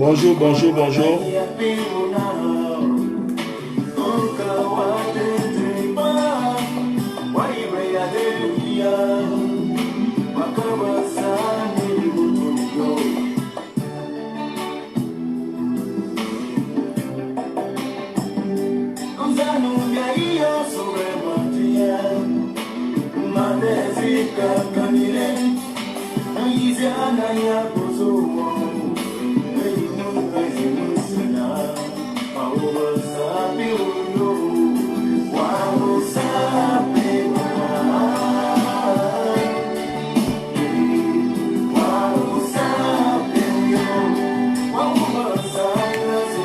Bonjour, bonjour, bonjour.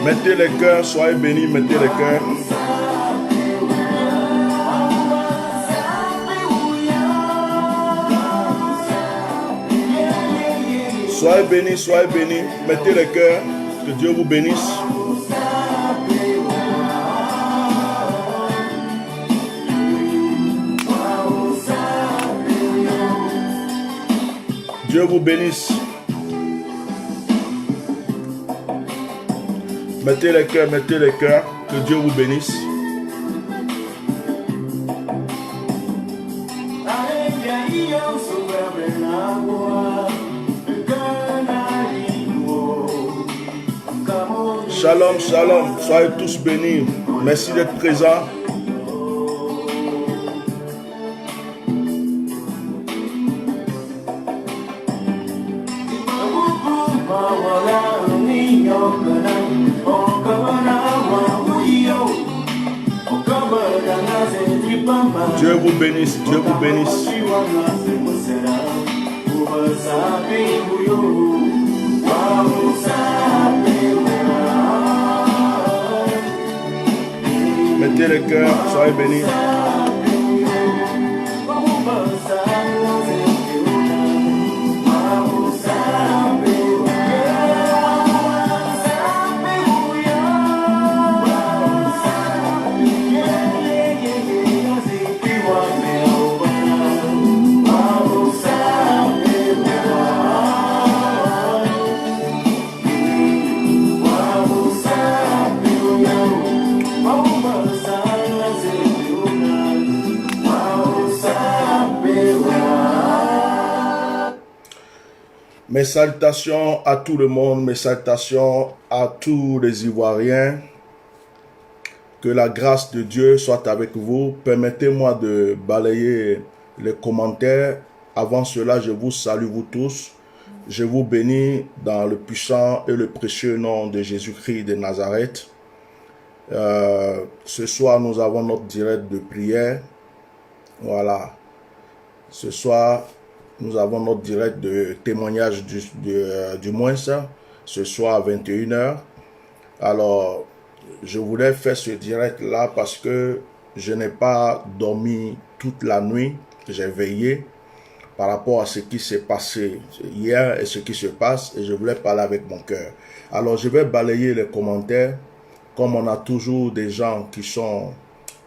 Mettez les cœurs, soyez bénis, mettez les cœurs. Soyez bénis, mettez les cœurs, que Dieu vous bénisse. Dieu vous bénisse. Mettez les cœurs, que Dieu vous bénisse. Shalom, shalom, soyez tous bénis. Merci d'être présents. Dieu vous bénisse, Dieu vous bénisse. Mettez les cœurs, soyez bénis. Mes salutations à tout le monde, mes salutations à tous les Ivoiriens. Que la grâce de Dieu soit avec vous. Permettez-moi de balayer les commentaires. Avant cela, je vous salue vous tous. Je vous bénis dans le puissant et le précieux nom de Jésus-Christ de Nazareth. Ce soir, nous avons notre direct de prière. Voilà. Ce soir, nous avons notre direct de témoignage du moins ça. Ce soir à 21h. Alors, je voulais faire ce direct-là parce que je n'ai pas dormi toute la nuit. J'ai veillé par rapport à ce qui s'est passé hier et ce qui se passe. Et je voulais parler avec mon cœur. Alors, je vais balayer les commentaires. Comme on a toujours des gens qui sont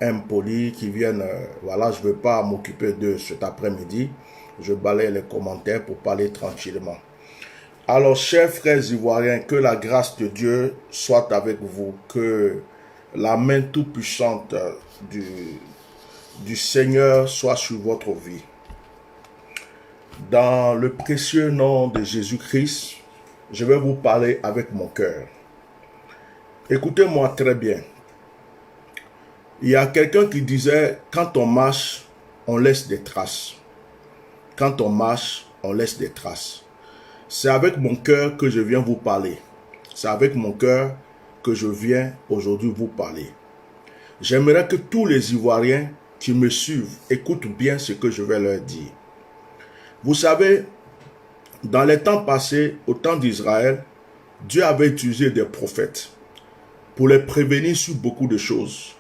impolis, qui viennent, voilà, je ne veux pas m'occuper d'eux cet après-midi. Je balaye les commentaires pour parler tranquillement. Alors, chers frères ivoiriens, que la grâce de Dieu soit avec vous, que la main tout-puissante du Seigneur soit sur votre vie. Dans le précieux nom de Jésus-Christ, je vais vous parler avec mon cœur. Écoutez-moi très bien. Il y a quelqu'un qui disait, quand on marche, on laisse des traces. Quand on marche, on laisse des traces. C'est avec mon cœur que je viens vous parler. C'est avec mon cœur que je viens aujourd'hui vous parler. J'aimerais que tous les Ivoiriens qui me suivent écoutent bien ce que je vais leur dire. Vous savez, dans les temps passés, au temps d'Israël, Dieu avait utilisé des prophètes pour les prévenir sur beaucoup de choses.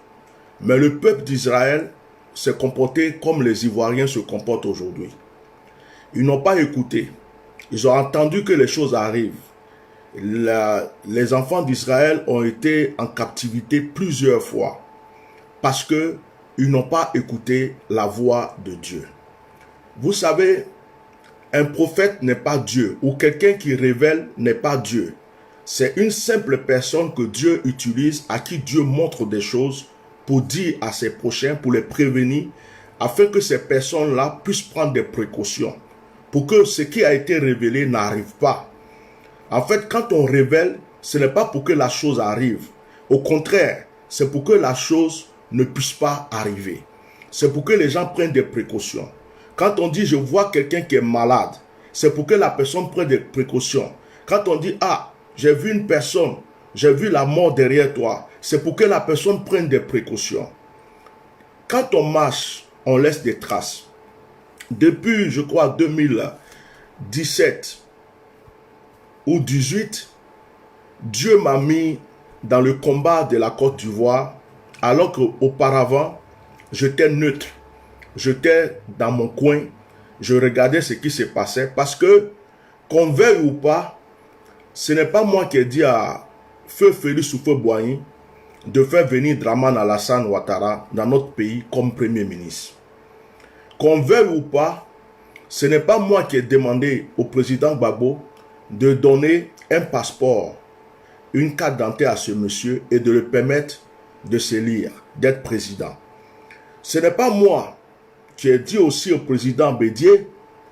Mais le peuple d'Israël s'est comporté comme les Ivoiriens se comportent aujourd'hui. Ils n'ont pas écouté. Ils ont entendu que les choses arrivent. Les enfants d'Israël ont été en captivité plusieurs fois parce qu'ils n'ont pas écouté la voix de Dieu. Vous savez, un prophète n'est pas Dieu ou quelqu'un qui révèle n'est pas Dieu. C'est une simple personne que Dieu utilise, à qui Dieu montre des choses pour dire à ses prochains, pour les prévenir, afin que ces personnes-là puissent prendre des précautions, pour que ce qui a été révélé n'arrive pas. En fait, quand on révèle, ce n'est pas pour que la chose arrive. Au contraire, c'est pour que la chose ne puisse pas arriver. C'est pour que les gens prennent des précautions. Quand on dit « je vois quelqu'un qui est malade », c'est pour que la personne prenne des précautions. Quand on dit « ah, j'ai vu une personne, j'ai vu la mort derrière toi », c'est pour que la personne prenne des précautions. Quand on marche, on laisse des traces. Depuis, je crois, 2017 ou 2018, Dieu m'a mis dans le combat de la Côte d'Ivoire, alors qu'auparavant, j'étais neutre. J'étais dans mon coin, je regardais ce qui se passait, parce que, qu'on veuille ou pas, ce n'est pas moi qui ai dit à Feu Félix Houphouët-Boigny de faire venir Dramane Alassane Ouattara dans notre pays comme Premier ministre. Qu'on veuille ou pas, ce n'est pas moi qui ai demandé au président Gbagbo de donner un passeport, une carte d'identité à ce monsieur et de le permettre de s'élire, d'être président. Ce n'est pas moi qui ai dit aussi au président Bédié,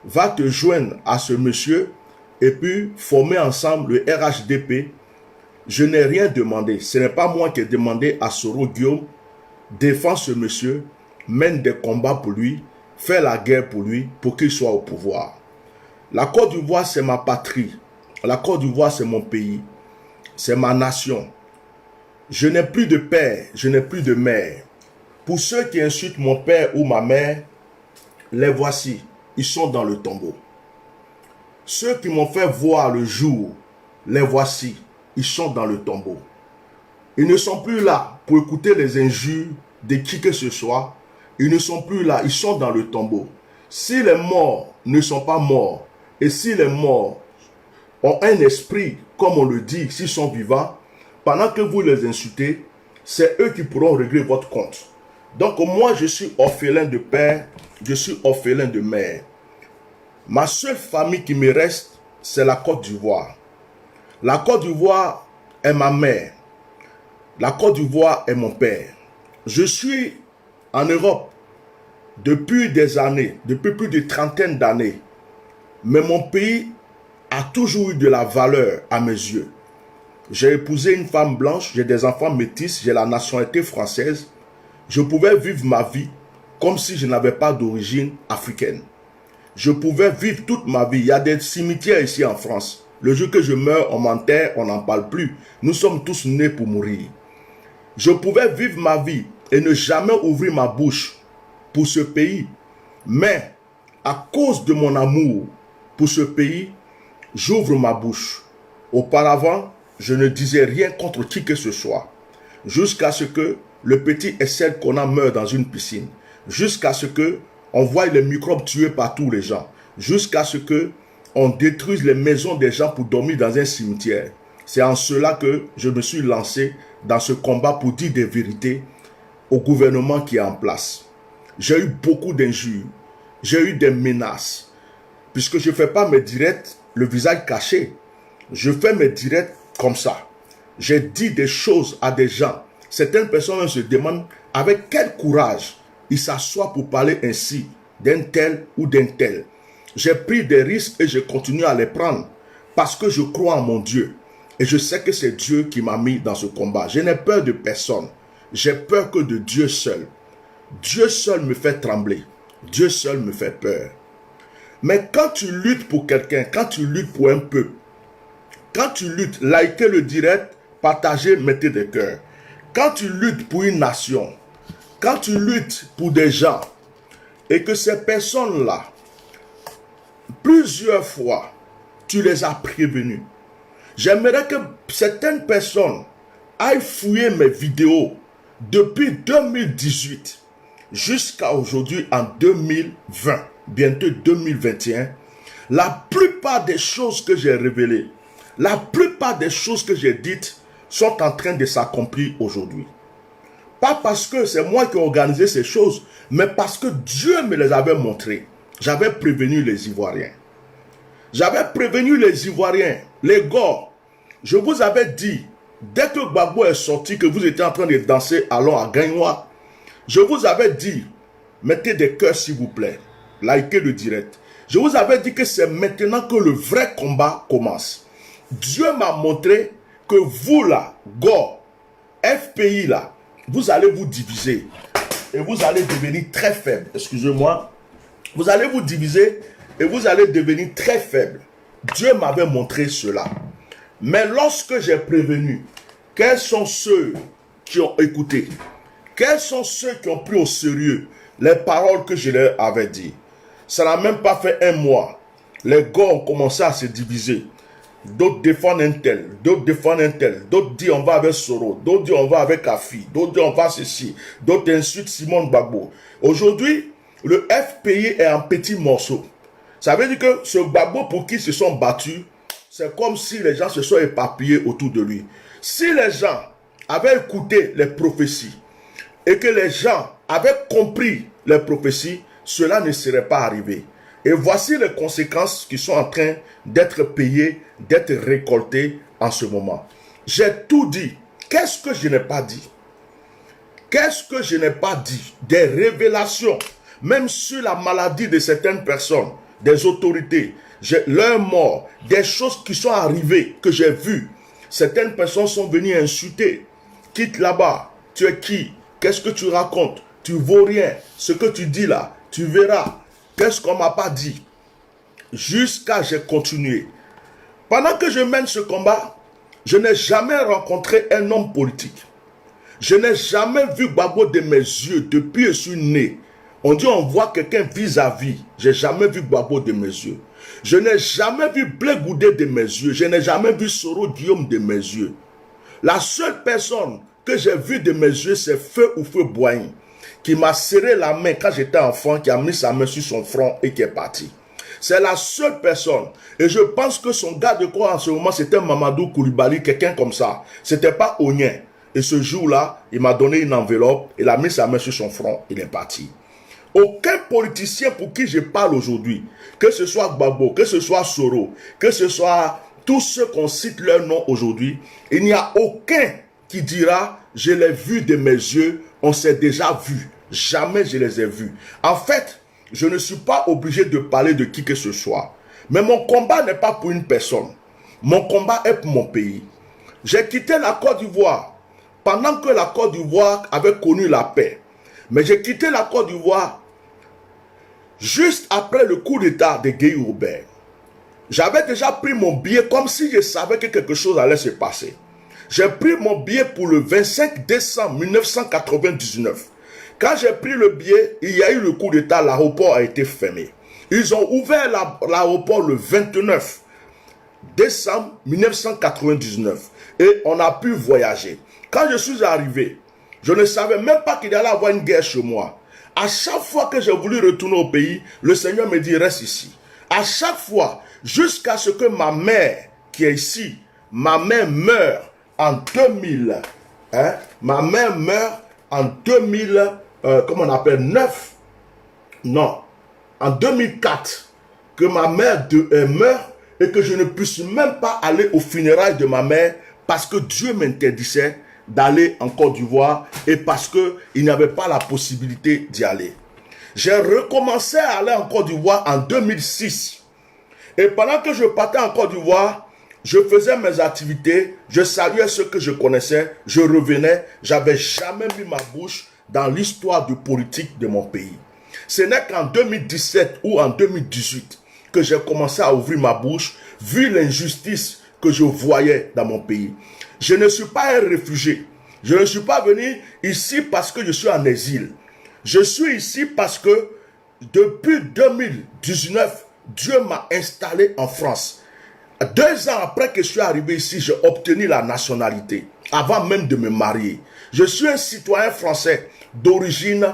va te joindre à ce monsieur et puis former ensemble le RHDP. Je n'ai rien demandé. Ce n'est pas moi qui ai demandé à Soro Guillaume, défends ce monsieur, mène des combats pour lui, fait la guerre pour lui, pour qu'il soit au pouvoir. La Côte d'Ivoire, c'est ma patrie. La Côte d'Ivoire, c'est mon pays. C'est ma nation. Je n'ai plus de père, je n'ai plus de mère. Pour ceux qui insultent mon père ou ma mère, les voici, ils sont dans le tombeau. Ceux qui m'ont fait voir le jour, les voici, ils sont dans le tombeau. Ils ne sont plus là pour écouter les injures de qui que ce soit. Ils ne sont plus là, ils sont dans le tombeau. Si les morts ne sont pas morts, et si les morts ont un esprit, comme on le dit, s'ils sont vivants, pendant que vous les insultez, c'est eux qui pourront régler votre compte. Donc moi, je suis orphelin de père, je suis orphelin de mère. Ma seule famille qui me reste, c'est la Côte d'Ivoire. La Côte d'Ivoire est ma mère. La Côte d'Ivoire est mon père. Je suis en Europe depuis des années, depuis plus de trentaine d'années. Mais mon pays a toujours eu de la valeur à mes yeux. J'ai épousé une femme blanche, j'ai des enfants métis, j'ai la nationalité française. Je pouvais vivre ma vie comme si je n'avais pas d'origine africaine. Je pouvais vivre toute ma vie. Il y a des cimetières ici en France. Le jour que je meurs, on m'enterre, on n'en parle plus. Nous sommes tous nés pour mourir. Je pouvais vivre ma vie et ne jamais ouvrir ma bouche pour ce pays. Mais à cause de mon amour pour ce pays, j'ouvre ma bouche. Auparavant, je ne disais rien contre qui que ce soit. Jusqu'à ce que le petit Essel qu'on a meurt dans une piscine. Jusqu'à ce que on voit les microbes tués par tous les gens. Jusqu'à ce que on détruise les maisons des gens pour dormir dans un cimetière. C'est en cela que je me suis lancé dans ce combat pour dire des vérités au gouvernement qui est en place. J'ai eu beaucoup d'injures. J'ai eu des menaces. Puisque je ne fais pas mes directs le visage caché. Je fais mes directs comme ça. J'ai dit des choses à des gens. Certaines personnes se demandent avec quel courage ils s'assoient pour parler ainsi d'un tel ou d'un tel. J'ai pris des risques et je continue à les prendre parce que je crois en mon Dieu. Et je sais que c'est Dieu qui m'a mis dans ce combat. Je n'ai peur de personne. J'ai peur que de Dieu seul. Dieu seul me fait trembler. Dieu seul me fait peur. Mais quand tu luttes pour quelqu'un, quand tu luttes pour un peuple, quand tu luttes, likez le direct, partagez, mettez des cœurs. Quand tu luttes pour une nation, quand tu luttes pour des gens, et que ces personnes-là, plusieurs fois, tu les as prévenus. J'aimerais que certaines personnes aillent fouiller mes vidéos depuis 2018 jusqu'à aujourd'hui en 2020, bientôt 2021. La plupart des choses que j'ai révélées, la plupart des choses que j'ai dites sont en train de s'accomplir aujourd'hui. Pas parce que c'est moi qui ai organisé ces choses, mais parce que Dieu me les avait montrées. J'avais prévenu les Ivoiriens. J'avais prévenu les Ivoiriens, les gars. Je vous avais dit, dès que Gbagbo est sorti, que vous étiez en train de danser alors à Gagnoa, je vous avais dit, mettez des cœurs s'il vous plaît, likez le direct. Je vous avais dit que c'est maintenant que le vrai combat commence. Dieu m'a montré que vous là, gars, FPI là, vous allez vous diviser et vous allez devenir très faible. Excusez-moi. Vous allez vous diviser et vous allez devenir très faible. Dieu m'avait montré cela. Mais lorsque j'ai prévenu, quels sont ceux qui ont écouté? Quels sont ceux qui ont pris au sérieux les paroles que je leur avais dit? Ça n'a même pas fait un mois. Les gars ont commencé à se diviser. D'autres défendent un tel, d'autres défendent un tel, d'autres disent on va avec Soro, d'autres disent on va avec Afi, d'autres disent on va ceci, d'autres insultent Simon Gbagbo. Aujourd'hui, le FPI est en petits morceaux. Ça veut dire que ce Gbagbo pour qui ils se sont battus, c'est comme si les gens se sont éparpillés autour de lui. Si les gens avaient écouté les prophéties et que les gens avaient compris les prophéties, cela ne serait pas arrivé. Et voici les conséquences qui sont en train d'être payées, d'être récoltées en ce moment. J'ai tout dit. Qu'est-ce que je n'ai pas dit? Qu'est-ce que je n'ai pas dit? Des révélations, même sur la maladie de certaines personnes, des autorités, leur mort, des choses qui sont arrivées, que j'ai vues. Certaines personnes sont venues insulter. Quitte là-bas. Tu es qui? Qu'est-ce que tu racontes? Tu vaux rien. Ce que tu dis là, tu verras. Qu'est-ce qu'on ne m'a pas dit? Jusqu'à j'ai continué. Pendant que je mène ce combat, je n'ai jamais rencontré un homme politique. Je n'ai jamais vu Gbagbo de mes yeux depuis que je suis né. On dit on voit quelqu'un vis-à-vis. Je n'ai jamais vu Gbagbo de mes yeux. Je n'ai jamais vu Blé Goudé de mes yeux. Je n'ai jamais vu Soro Guillaume de mes yeux. La seule personne que j'ai vue de mes yeux, c'est Feu Boigny, qui m'a serré la main quand j'étais enfant, qui a mis sa main sur son front et qui est parti. C'est la seule personne. Et je pense que son gars de corps en ce moment, c'était Mamadou Koulibaly, quelqu'un comme ça. C'était pas Onyen. Et ce jour-là, il m'a donné une enveloppe, il a mis sa main sur son front, il est parti. Aucun politicien pour qui je parle aujourd'hui, que ce soit Gbagbo, que ce soit Soro, que ce soit tous ceux qu'on cite leur nom aujourd'hui, il n'y a aucun qui dira « je l'ai vu de mes yeux, on s'est déjà vu ». Jamais je les ai vus. En fait, je ne suis pas obligé de parler de qui que ce soit. Mais mon combat n'est pas pour une personne. Mon combat est pour mon pays. J'ai quitté la Côte d'Ivoire pendant que la Côte d'Ivoire avait connu la paix. Mais j'ai quitté la Côte d'Ivoire juste après le coup d'État de Guy Robert. J'avais déjà pris mon billet comme si je savais que quelque chose allait se passer. J'ai pris mon billet pour le 25 décembre 1999. Quand j'ai pris le billet, il y a eu le coup d'État, l'aéroport a été fermé. Ils ont ouvert l'aéroport le 29 décembre 1999 et on a pu voyager. Quand je suis arrivé, je ne savais même pas qu'il allait y avoir une guerre chez moi. À chaque fois que j'ai voulu retourner au pays, le Seigneur me dit reste ici. À chaque fois, jusqu'à ce que ma mère qui est ici, ma mère meurt en 2000. Ma mère meurt en 2000, comment on appelle, 9. Non, en 2004, que ma mère meurt et que je ne puisse même pas aller aux funérailles de ma mère parce que Dieu m'interdisait d'aller en Côte d'Ivoire et parce qu'il n'y avait pas la possibilité d'y aller. J'ai recommencé à aller en Côte d'Ivoire en 2006. Et pendant que je partais en Côte d'Ivoire, je faisais mes activités, je saluais ceux que je connaissais, je revenais, j'avais jamais mis ma bouche dans l'histoire de politique de mon pays. Ce n'est qu'en 2017 ou en 2018 que j'ai commencé à ouvrir ma bouche, vu l'injustice que je voyais dans mon pays. Je ne suis pas un réfugié. Je ne suis pas venu ici parce que je suis en exil. Je suis ici parce que depuis 2019, Dieu m'a installé en France. 2 ans après que je suis arrivé ici, j'ai obtenu la nationalité, avant même de me marier. Je suis un citoyen français d'origine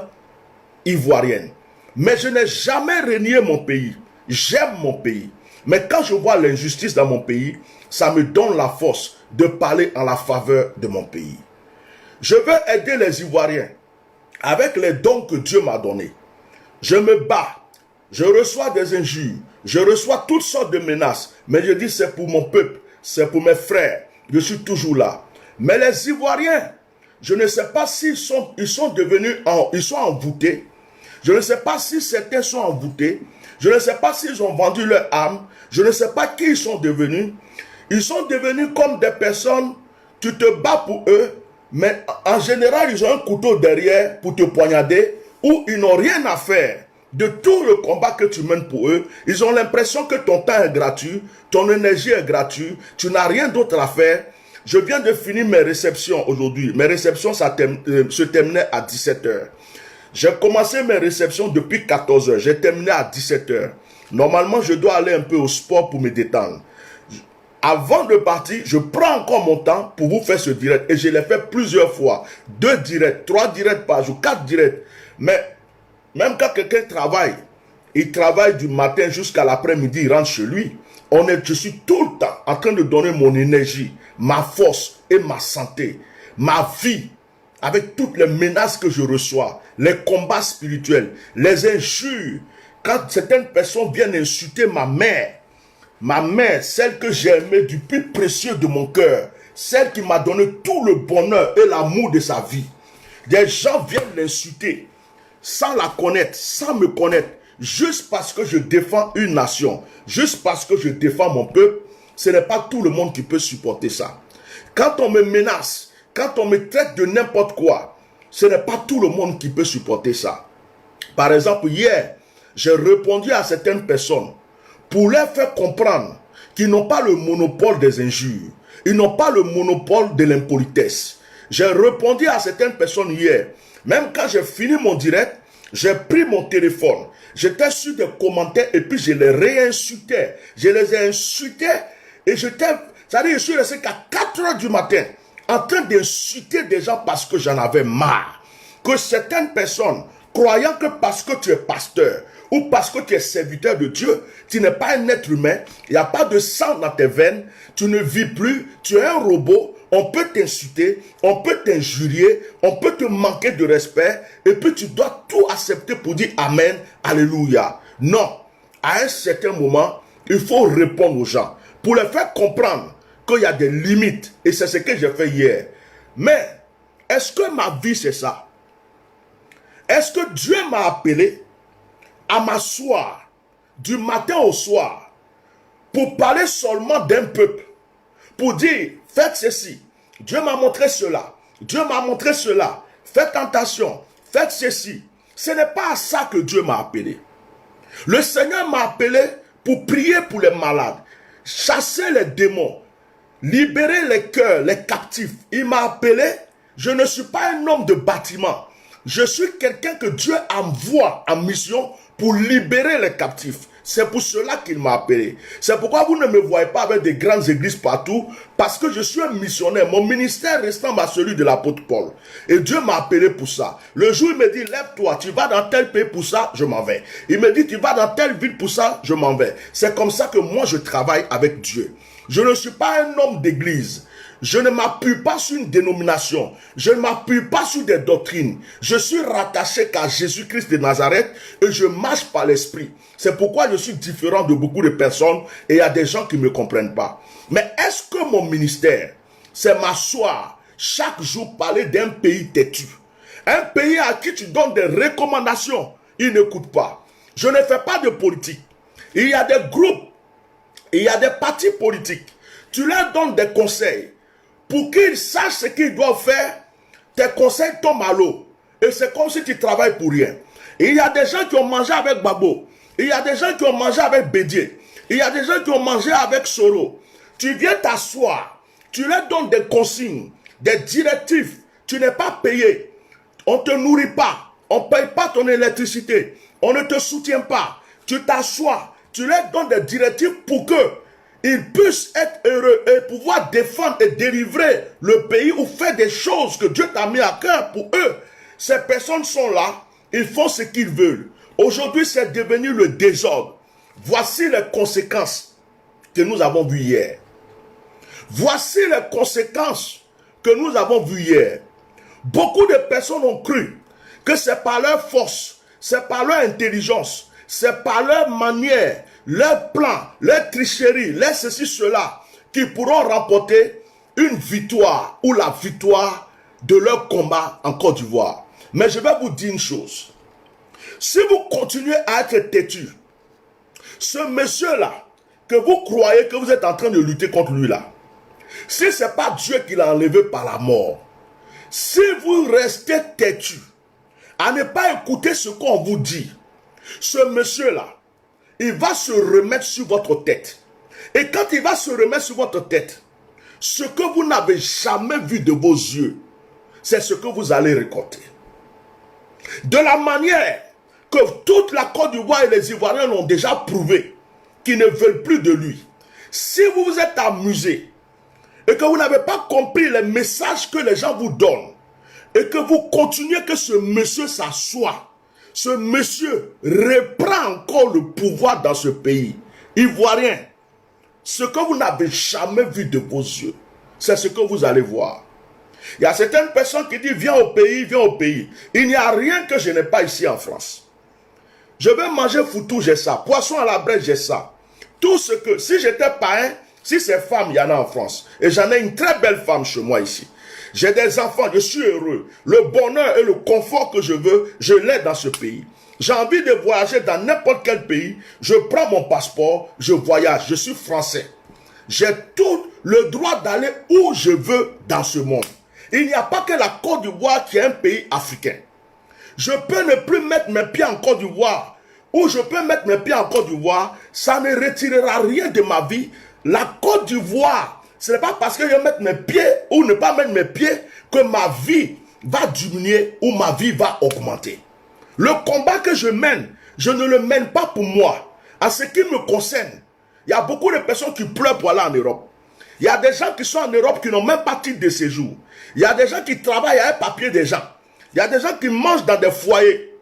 ivoirienne. Mais je n'ai jamais renié mon pays. J'aime mon pays. Mais quand je vois l'injustice dans mon pays, ça me donne la force de parler en la faveur de mon pays. Je veux aider les Ivoiriens avec les dons que Dieu m'a donnés. Je me bats. Je reçois des injures. Je reçois toutes sortes de menaces. Mais je dis c'est pour mon peuple. C'est pour mes frères. Je suis toujours là. Mais les Ivoiriens, je ne sais pas s'ils sont devenus, ils sont envoûtés. Je ne sais pas si certains sont envoûtés. Je ne sais pas s'ils ont vendu leur âme. Je ne sais pas qui ils sont devenus. Ils sont devenus comme des personnes, tu te bats pour eux, mais en général, ils ont un couteau derrière pour te poignarder, ou ils n'ont rien à faire de tout le combat que tu mènes pour eux. Ils ont l'impression que ton temps est gratuit, ton énergie est gratuite, tu n'as rien d'autre à faire. Je viens de finir mes réceptions aujourd'hui. Mes réceptions se terminaient à 17h. J'ai commencé mes réceptions depuis 14h. J'ai terminé à 17h. Normalement, je dois aller un peu au sport pour me détendre. Avant de partir, je prends encore mon temps pour vous faire ce direct. Et je l'ai fait plusieurs fois. 2 directs, 3 directs par jour, 4 directs. Mais même quand quelqu'un travaille, il travaille du matin jusqu'à l'après-midi, il rentre chez lui. Je suis tout le temps en train de donner mon énergie, ma force et ma santé, ma vie, avec toutes les menaces que je reçois, les combats spirituels, les injures. Quand certaines personnes viennent insulter ma mère, celle que j'ai aimée du plus précieux de mon cœur, celle qui m'a donné tout le bonheur et l'amour de sa vie. Des gens viennent l'insulter sans la connaître, sans me connaître, juste parce que je défends une nation, juste parce que je défends mon peuple. Ce n'est pas tout le monde qui peut supporter ça. Quand on me menace, quand on me traite de n'importe quoi, ce n'est pas tout le monde qui peut supporter ça. Par exemple, hier, j'ai répondu à certaines personnes pour leur faire comprendre qu'ils n'ont pas le monopole des injures. Ils n'ont pas le monopole de l'impolitesse. J'ai répondu à certaines personnes hier. Même quand j'ai fini mon direct, j'ai pris mon téléphone. J'étais sur des commentaires et puis je les réinsultais. Je les ai insultés et c'est-à-dire je suis resté qu'à 4h du matin en train d'insulter des gens parce que j'en avais marre. Que certaines personnes, croyant que parce que tu es pasteur ou parce que tu es serviteur de Dieu, tu n'es pas un être humain, il n'y a pas de sang dans tes veines, tu ne vis plus, tu es un robot, on peut t'insulter, on peut t'injurier, on peut te manquer de respect, et puis tu dois tout accepter pour dire Amen, Alléluia. Non, à un certain moment, il faut répondre aux gens, pour les faire comprendre qu'il y a des limites, et c'est ce que j'ai fait hier. Mais, est-ce que ma vie c'est ça? Est-ce que Dieu m'a appelé à m'asseoir du matin au soir pour parler seulement d'un peuple, pour dire, faites ceci, Dieu m'a montré cela, Dieu m'a montré cela, faites attention, faites ceci. Ce n'est pas à ça que Dieu m'a appelé. Le Seigneur m'a appelé pour prier pour les malades, chasser les démons, libérer les cœurs, les captifs. Il m'a appelé, je ne suis pas un homme de bâtiment. Je suis quelqu'un que Dieu envoie en mission pour libérer les captifs. C'est pour cela qu'il m'a appelé. C'est pourquoi vous ne me voyez pas avec des grandes églises partout, parce que je suis un missionnaire. Mon ministère ressemble à celui de l'apôtre Paul. Et Dieu m'a appelé pour ça. Le jour, il me dit, lève-toi, tu vas dans tel pays pour ça, je m'en vais. Il me dit, tu vas dans telle ville pour ça, je m'en vais. C'est comme ça que moi, je travaille avec Dieu. Je ne suis pas un homme d'église. Je ne m'appuie pas sur une dénomination. Je ne m'appuie pas sur des doctrines. Je suis rattaché qu'à Jésus-Christ de Nazareth et je marche par l'esprit. C'est pourquoi je suis différent de beaucoup de personnes et il y a des gens qui ne me comprennent pas. Mais est-ce que mon ministère, c'est m'asseoir chaque jour parler d'un pays têtu? Un pays à qui tu donnes des recommandations, il n'écoute pas. Je ne fais pas de politique. Il y a des groupes, il y a des partis politiques. Tu leur donnes des conseils. Pour qu'ils sachent ce qu'ils doivent faire, tes conseils tombent à l'eau. Et c'est comme si tu travailles pour rien. Et il y a des gens qui ont mangé avec Babo. Il y a des gens qui ont mangé avec Bédier. Il y a des gens qui ont mangé avec Soro. Tu viens t'asseoir. Tu leur donnes des consignes, des directives. Tu n'es pas payé. On ne te nourrit pas. On ne paye pas ton électricité. On ne te soutient pas. Tu t'assois. Tu leur donnes des directives pour que ils puissent être heureux et pouvoir défendre et délivrer le pays ou faire des choses que Dieu t'a mis à cœur pour eux. Ces personnes sont là, ils font ce qu'ils veulent. Aujourd'hui, c'est devenu le désordre. Voici les conséquences que nous avons vues hier. Voici les conséquences que nous avons vues hier. Beaucoup de personnes ont cru que c'est par leur force, c'est par leur intelligence, c'est par leur manière, leur plan, leur tricherie, leur ceci, cela, qui pourront remporter une victoire ou la victoire de leur combat en Côte d'Ivoire. Mais je vais vous dire une chose. Si vous continuez à être têtu, ce monsieur-là, que vous croyez que vous êtes en train de lutter contre lui là, si ce n'est pas Dieu qui l'a enlevé par la mort, si vous restez têtu, à ne pas écouter ce qu'on vous dit, ce monsieur-là, il va se remettre sur votre tête. Et quand il va se remettre sur votre tête, ce que vous n'avez jamais vu de vos yeux, c'est ce que vous allez récolter. De la manière que toute la Côte d'Ivoire et les Ivoiriens l'ont déjà prouvé, qu'ils ne veulent plus de lui. Si vous vous êtes amusé et que vous n'avez pas compris les messages que les gens vous donnent, et que vous continuez que ce monsieur s'assoie, ce monsieur reprend encore le pouvoir dans ce pays ivoirien. Ce que vous n'avez jamais vu de vos yeux, c'est ce que vous allez voir. Il y a certaines personnes qui disent, viens au pays, viens au pays. Il n'y a rien que je n'ai pas ici en France. Je vais manger foutou, j'ai ça. Poisson à la braise, j'ai ça. Tout ce que, si j'étais parrain, si c'est femme, il y en a en France. Et j'en ai une très belle femme chez moi ici. J'ai des enfants, je suis heureux. Le bonheur et le confort que je veux, je l'ai dans ce pays. J'ai envie de voyager dans n'importe quel pays. Je prends mon passeport, je voyage. Je suis français. J'ai tout le droit d'aller où je veux dans ce monde. Il n'y a pas que la Côte d'Ivoire qui est un pays africain. Je peux ne plus mettre mes pieds en Côte d'Ivoire. Ou je peux mettre mes pieds en Côte d'Ivoire. Ça ne retirera rien de ma vie. La Côte d'Ivoire, ce n'est pas parce que je vais mettre mes pieds ou ne pas mettre mes pieds que ma vie va diminuer ou ma vie va augmenter. Le combat que je mène, je ne le mène pas pour moi. À ce qui me concerne, il y a beaucoup de personnes qui pleurent pour aller en Europe. Il y a des gens qui sont en Europe qui n'ont même pas de titre de séjour. Il y a des gens qui travaillent à un papier des gens. Il y a des gens qui mangent dans des foyers.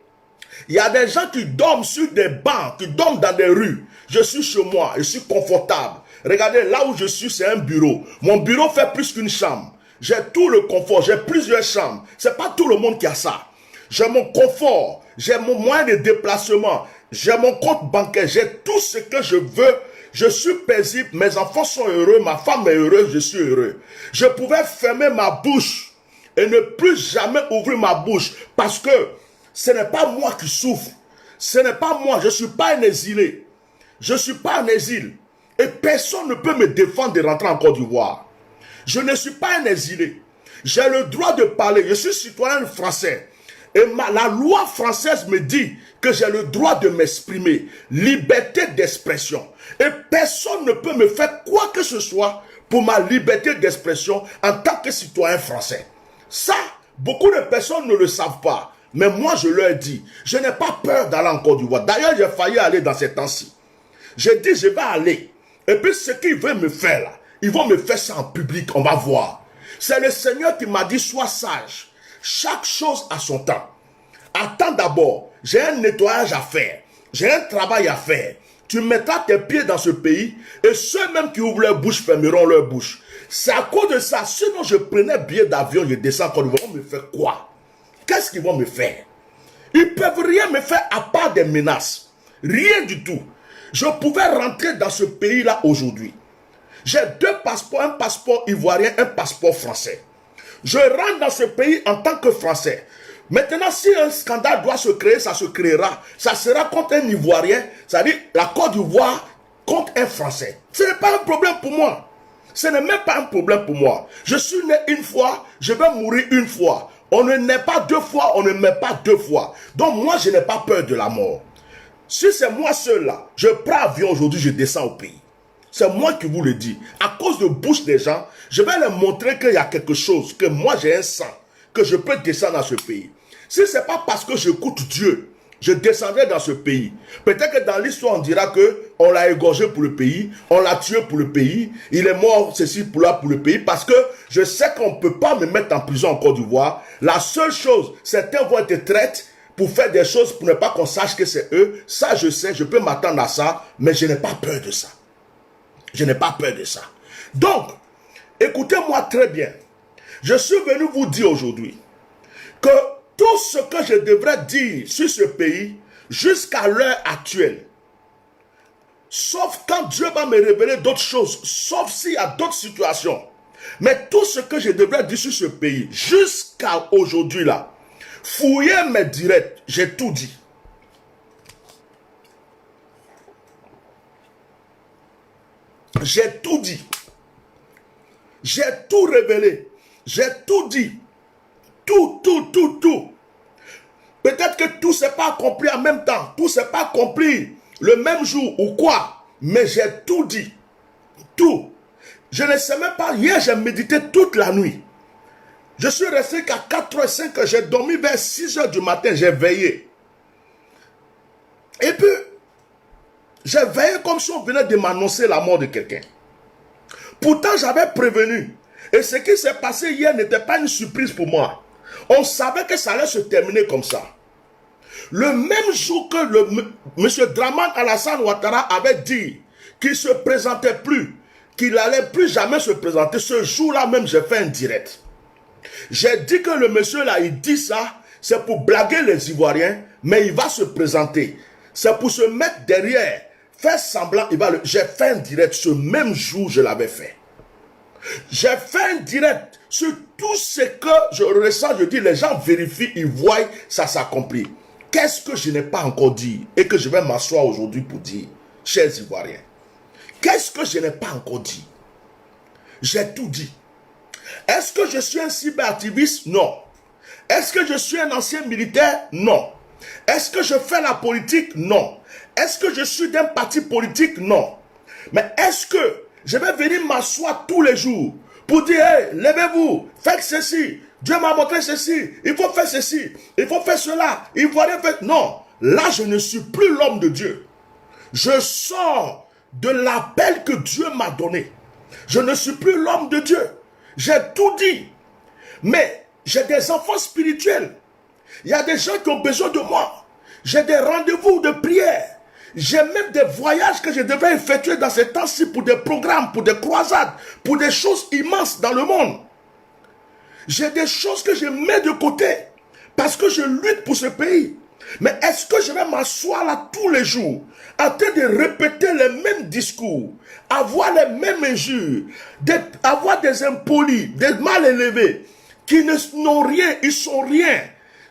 Il y a des gens qui dorment sur des bancs, qui dorment dans des rues. Je suis chez moi, je suis confortable. Regardez, là où je suis, c'est un bureau. Mon bureau fait plus qu'une chambre. J'ai tout le confort, j'ai plusieurs chambres. C'est pas tout le monde qui a ça. J'ai mon confort, j'ai mon moyen de déplacement, j'ai mon compte bancaire, j'ai tout ce que je veux. Je suis paisible, mes enfants sont heureux, ma femme est heureuse, je suis heureux. Je pouvais fermer ma bouche et ne plus jamais ouvrir ma bouche parce que ce n'est pas moi qui souffre. Ce n'est pas moi, je ne suis pas un exilé. Je ne suis pas en exil. Et personne ne peut me défendre de rentrer en Côte d'Ivoire. Je ne suis pas un exilé. J'ai le droit de parler. Je suis citoyen français. Et la loi française me dit que j'ai le droit de m'exprimer. Liberté d'expression. Et personne ne peut me faire quoi que ce soit pour ma liberté d'expression en tant que citoyen français. Ça, beaucoup de personnes ne le savent pas. Mais moi, je leur dis, je n'ai pas peur d'aller en Côte d'Ivoire. D'ailleurs, j'ai failli aller dans ces temps-ci. J'ai dit, je vais aller. Et puis, ce qu'ils veulent me faire là, ils vont me faire ça en public, on va voir. C'est le Seigneur qui m'a dit, sois sage. Chaque chose a son temps. Attends d'abord, j'ai un nettoyage à faire. J'ai un travail à faire. Tu mettras tes pieds dans ce pays et ceux même qui ouvrent leur bouche fermeront leur bouche. C'est à cause de ça. Sinon, je prenais billet d'avion, je descends quand ils vont me faire quoi? Qu'est-ce qu'ils vont me faire? Ils ne peuvent rien me faire à part des menaces. Rien du tout. Je pouvais rentrer dans ce pays-là aujourd'hui. J'ai deux passeports, un passeport ivoirien, un passeport français. Je rentre dans ce pays en tant que Français. Maintenant, si un scandale doit se créer, ça se créera. Ça sera contre un Ivoirien, c'est-à-dire la Côte d'Ivoire contre un Français. Ce n'est pas un problème pour moi. Ce n'est même pas un problème pour moi. Je suis né une fois, je vais mourir une fois. On ne naît pas deux fois, on ne meurt pas deux fois. Donc moi, je n'ai pas peur de la mort. Si c'est moi seul là, je prends avion aujourd'hui, je descends au pays. C'est moi qui vous le dis. À cause de bouche des gens, je vais leur montrer qu'il y a quelque chose, que moi j'ai un sang, que je peux descendre dans ce pays. Si ce n'est pas parce que j'écoute Dieu, je descendrai dans ce pays. Peut-être que dans l'histoire, on dira qu'on l'a égorgé pour le pays, on l'a tué pour le pays, il est mort ceci pour là pour le pays, parce que je sais qu'on ne peut pas me mettre en prison en Côte d'Ivoire. La seule chose, certains vont être traités pour faire des choses pour ne pas qu'on sache que c'est eux. Ça, je sais, je peux m'attendre à ça, mais je n'ai pas peur de ça. Je n'ai pas peur de ça. Donc, écoutez-moi très bien. Je suis venu vous dire aujourd'hui que tout ce que je devrais dire sur ce pays jusqu'à l'heure actuelle, sauf quand Dieu va me révéler d'autres choses, sauf s'il y a d'autres situations, mais tout ce que je devrais dire sur ce pays jusqu'à aujourd'hui là, fouillez mes directs, j'ai tout dit. J'ai tout dit. J'ai tout révélé. J'ai tout dit. Tout. Peut-être que tout ne s'est pas accompli en même temps. Tout ne s'est pas accompli le même jour ou quoi. Mais j'ai tout dit. Tout. Je ne sais même pas. Hier, j'ai médité toute la nuit. Je suis resté qu'à 4h05. J'ai dormi vers 6h du matin. J'ai veillé. Et puis, j'ai veillé comme si on venait de m'annoncer la mort de quelqu'un. Pourtant, j'avais prévenu. Et ce qui s'est passé hier n'était pas une surprise pour moi. On savait que ça allait se terminer comme ça. Le même jour que M. Dramane Alassane Ouattara avait dit qu'il ne se présentait plus, qu'il n'allait plus jamais se présenter, ce jour-là même, j'ai fait un direct. J'ai dit que le monsieur là, il dit ça, c'est pour blaguer les Ivoiriens, mais il va se présenter. C'est pour se mettre derrière, faire semblant, j'ai fait un direct, ce même jour, je l'avais fait. J'ai fait un direct sur tout ce que je ressens, je dis, les gens vérifient, ils voient, ça s'accomplit. Qu'est-ce que je n'ai pas encore dit et que je vais m'asseoir aujourd'hui pour dire, chers Ivoiriens? Qu'est-ce que je n'ai pas encore dit? J'ai tout dit. Est-ce que je suis un cyberactiviste? Non. Est-ce que je suis un ancien militaire? Non. Est-ce que je fais la politique? Non. Est-ce que je suis d'un parti politique? Non. Mais est-ce que je vais venir m'asseoir tous les jours pour dire, hey, levez-vous, faites ceci, Dieu m'a montré ceci, il faut faire ceci, il faut faire cela, il faut rien faire. Non, là je ne suis plus l'homme de Dieu. Je sors de l'appel que Dieu m'a donné. Je ne suis plus l'homme de Dieu. J'ai tout dit. Mais j'ai des enfants spirituels. Il y a des gens qui ont besoin de moi. J'ai des rendez-vous de prière. J'ai même des voyages que je devais effectuer dans ces temps-ci pour des programmes, pour des croisades, pour des choses immenses dans le monde. J'ai des choses que je mets de côté parce que je lutte pour ce pays. Mais est-ce que je vais m'asseoir là tous les jours en train de répéter les mêmes discours, avoir les mêmes injures, avoir des impolis, des mal élevés qui n'ont rien, ils sont rien.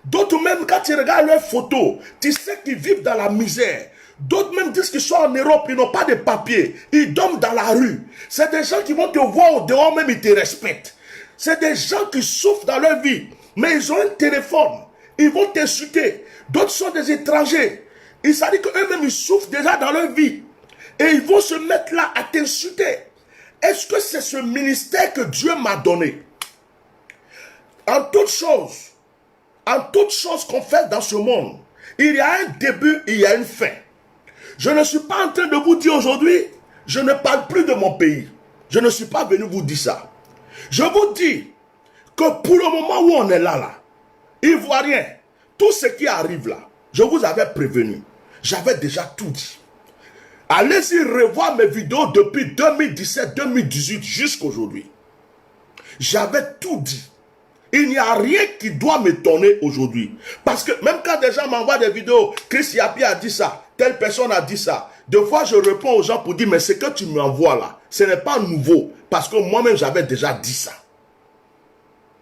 D'autres même, quand tu regardes leurs photos, tu sais qu'ils vivent dans la misère. D'autres même disent qu'ils sont en Europe, ils n'ont pas de papier. Ils dorment dans la rue. C'est des gens qui vont te voir au dehors, même ils te respectent. C'est des gens qui souffrent dans leur vie. Mais ils ont un téléphone. Ils vont t'insulter. D'autres sont des étrangers. Il s'est dit qu'eux-mêmes, ils souffrent déjà dans leur vie. Et ils vont se mettre là à t'insulter. Est-ce que c'est ce ministère que Dieu m'a donné? En toute chose qu'on fait dans ce monde, il y a un début, il y a une fin. Je ne suis pas en train de vous dire aujourd'hui, je ne parle plus de mon pays. Je ne suis pas venu vous dire ça. Je vous dis que pour le moment où on est là, Ivoirien, tout ce qui arrive là, je vous avais prévenu. J'avais déjà tout dit. Allez-y revoir mes vidéos depuis 2017-2018 jusqu'à aujourd'hui. J'avais tout dit. Il n'y a rien qui doit m'étonner aujourd'hui. Parce que même quand des gens m'envoient des vidéos, Chris Yapi a dit ça, telle personne a dit ça. Des fois, je réponds aux gens pour dire, mais ce que tu m'envoies là, ce n'est pas nouveau. Parce que moi-même, j'avais déjà dit ça.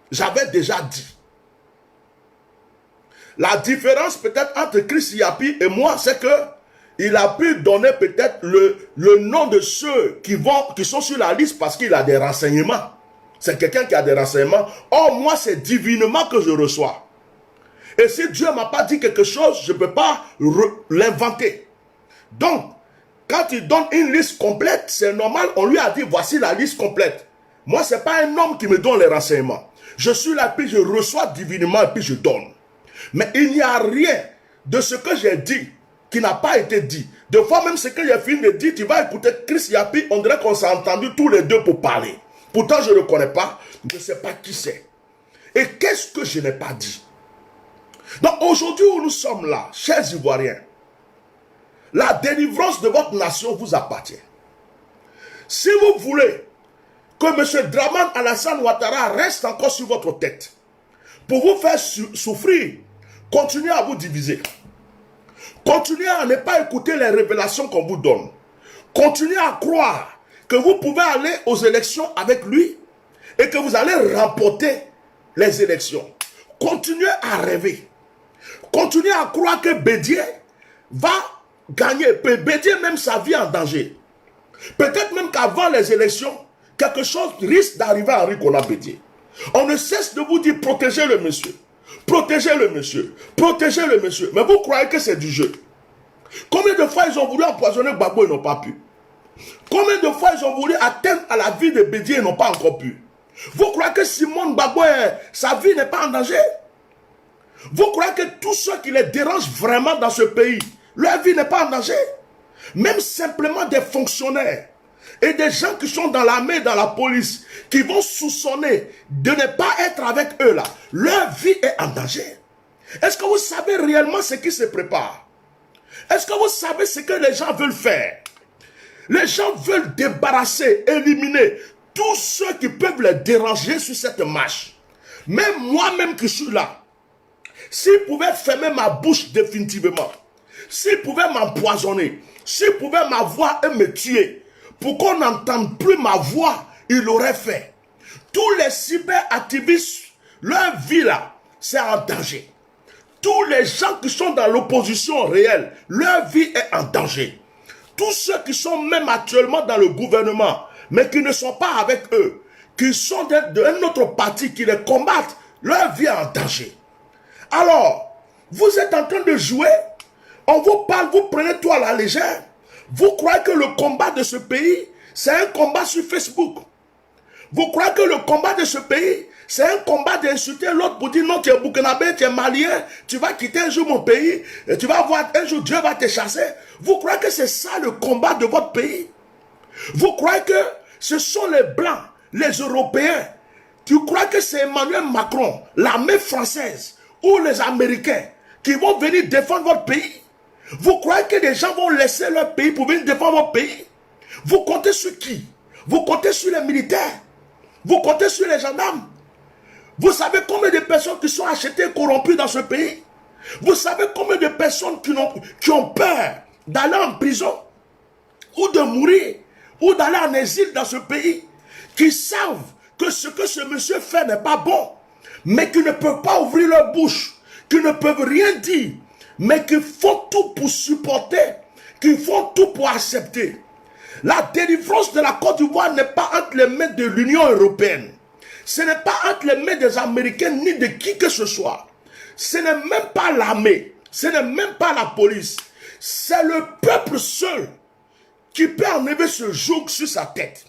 J'avais déjà dit. La différence peut-être entre Chris Yapi et moi, c'est que il a pu donner peut-être le nom de ceux qui sont sur la liste parce qu'il a des renseignements. C'est quelqu'un qui a des renseignements. Or, moi, c'est divinement que je reçois. Et si Dieu ne m'a pas dit quelque chose, je ne peux pas l'inventer. Donc, quand il donne une liste complète, c'est normal, on lui a dit, voici la liste complète. Moi, ce n'est pas un homme qui me donne les renseignements. Je suis là, puis je reçois divinement, et puis je donne. Mais il n'y a rien de ce que j'ai dit qui n'a pas été dit. Des fois, même ce que j'ai fini de dire, tu vas écouter Chris Yapi, on dirait qu'on s'est entendus tous les deux pour parler. Pourtant, je ne le connais pas, je ne sais pas qui c'est. Et qu'est-ce que je n'ai pas dit? Donc, aujourd'hui où nous sommes là, chers Ivoiriens, la délivrance de votre nation vous appartient. Si vous voulez que M. Dramane Alassane Ouattara reste encore sur votre tête, pour vous faire souffrir, continuez à vous diviser. Continuez à ne pas écouter les révélations qu'on vous donne. Continuez à croire que vous pouvez aller aux élections avec lui et que vous allez remporter les élections. Continuez à rêver. Continuez à croire que Bédié va gagner. Bédié même sa vie en danger. Peut-être même qu'avant les élections, quelque chose risque d'arriver à Henri Konan Bédié. On ne cesse de vous dire protégez le monsieur. Protégez le monsieur. Protégez le monsieur. Mais vous croyez que c'est du jeu. Combien de fois ils ont voulu empoisonner Gbagbo, ils n'ont pas pu. Combien de fois ils ont voulu atteindre à la vie de Bédié, ils n'ont pas encore pu. Vous croyez que Simone Gbagbo, sa vie n'est pas en danger? Vous croyez que tous ceux qui les dérangent vraiment dans ce pays, leur vie n'est pas en danger? Même simplement des fonctionnaires et des gens qui sont dans l'armée, dans la police, qui vont soupçonner de ne pas être avec eux là, leur vie est en danger. Est-ce que vous savez réellement ce qui se prépare? Est-ce que vous savez ce que les gens veulent faire? Les gens veulent débarrasser, éliminer tous ceux qui peuvent les déranger sur cette marche. Même moi-même qui suis là, s'ils pouvaient fermer ma bouche définitivement, s'ils pouvaient m'empoisonner, s'ils pouvaient m'avoir et me tuer, pour qu'on n'entende plus ma voix, ils l'auraient fait. Tous les cyberactivistes, leur vie là, c'est en danger. Tous les gens qui sont dans l'opposition réelle, leur vie est en danger. Tous ceux qui sont même actuellement dans le gouvernement, mais qui ne sont pas avec eux, qui sont d'un autre parti, qui les combattent, leur vie est en danger. Alors, vous êtes en train de jouer, on vous parle, vous prenez tout à la légère. Vous croyez que le combat de ce pays, c'est un combat sur Facebook. Vous croyez que le combat de ce pays, c'est un combat d'insulter l'autre pour dire non, tu es Burkinabé, tu es Malien, tu vas quitter un jour mon pays, et tu vas voir un jour Dieu va te chasser. Vous croyez que c'est ça le combat de votre pays? Vous croyez que ce sont les Blancs, les Européens? Tu crois que c'est Emmanuel Macron, l'armée française ou les Américains qui vont venir défendre votre pays? Vous croyez que des gens vont laisser leur pays pour venir défendre votre pays? Vous comptez sur qui? Vous comptez sur les militaires? Vous comptez sur les gendarmes? Vous savez combien de personnes qui sont achetées et corrompues dans ce pays? Vous savez combien de personnes qui ont peur d'aller en prison ou de mourir ou d'aller en exil dans ce pays, qui savent que ce que ce monsieur fait n'est pas bon, mais qui ne peuvent pas ouvrir leur bouche, qui ne peuvent rien dire, mais qui font tout pour supporter qui font tout pour accepter. La délivrance de la Côte d'Ivoire n'est pas entre les mains de l'Union européenne. Ce n'est pas entre les mains des Américains ni de qui que ce soit. Ce n'est même pas l'armée. Ce n'est même pas la police. C'est le peuple seul qui peut enlever ce joug sur sa tête.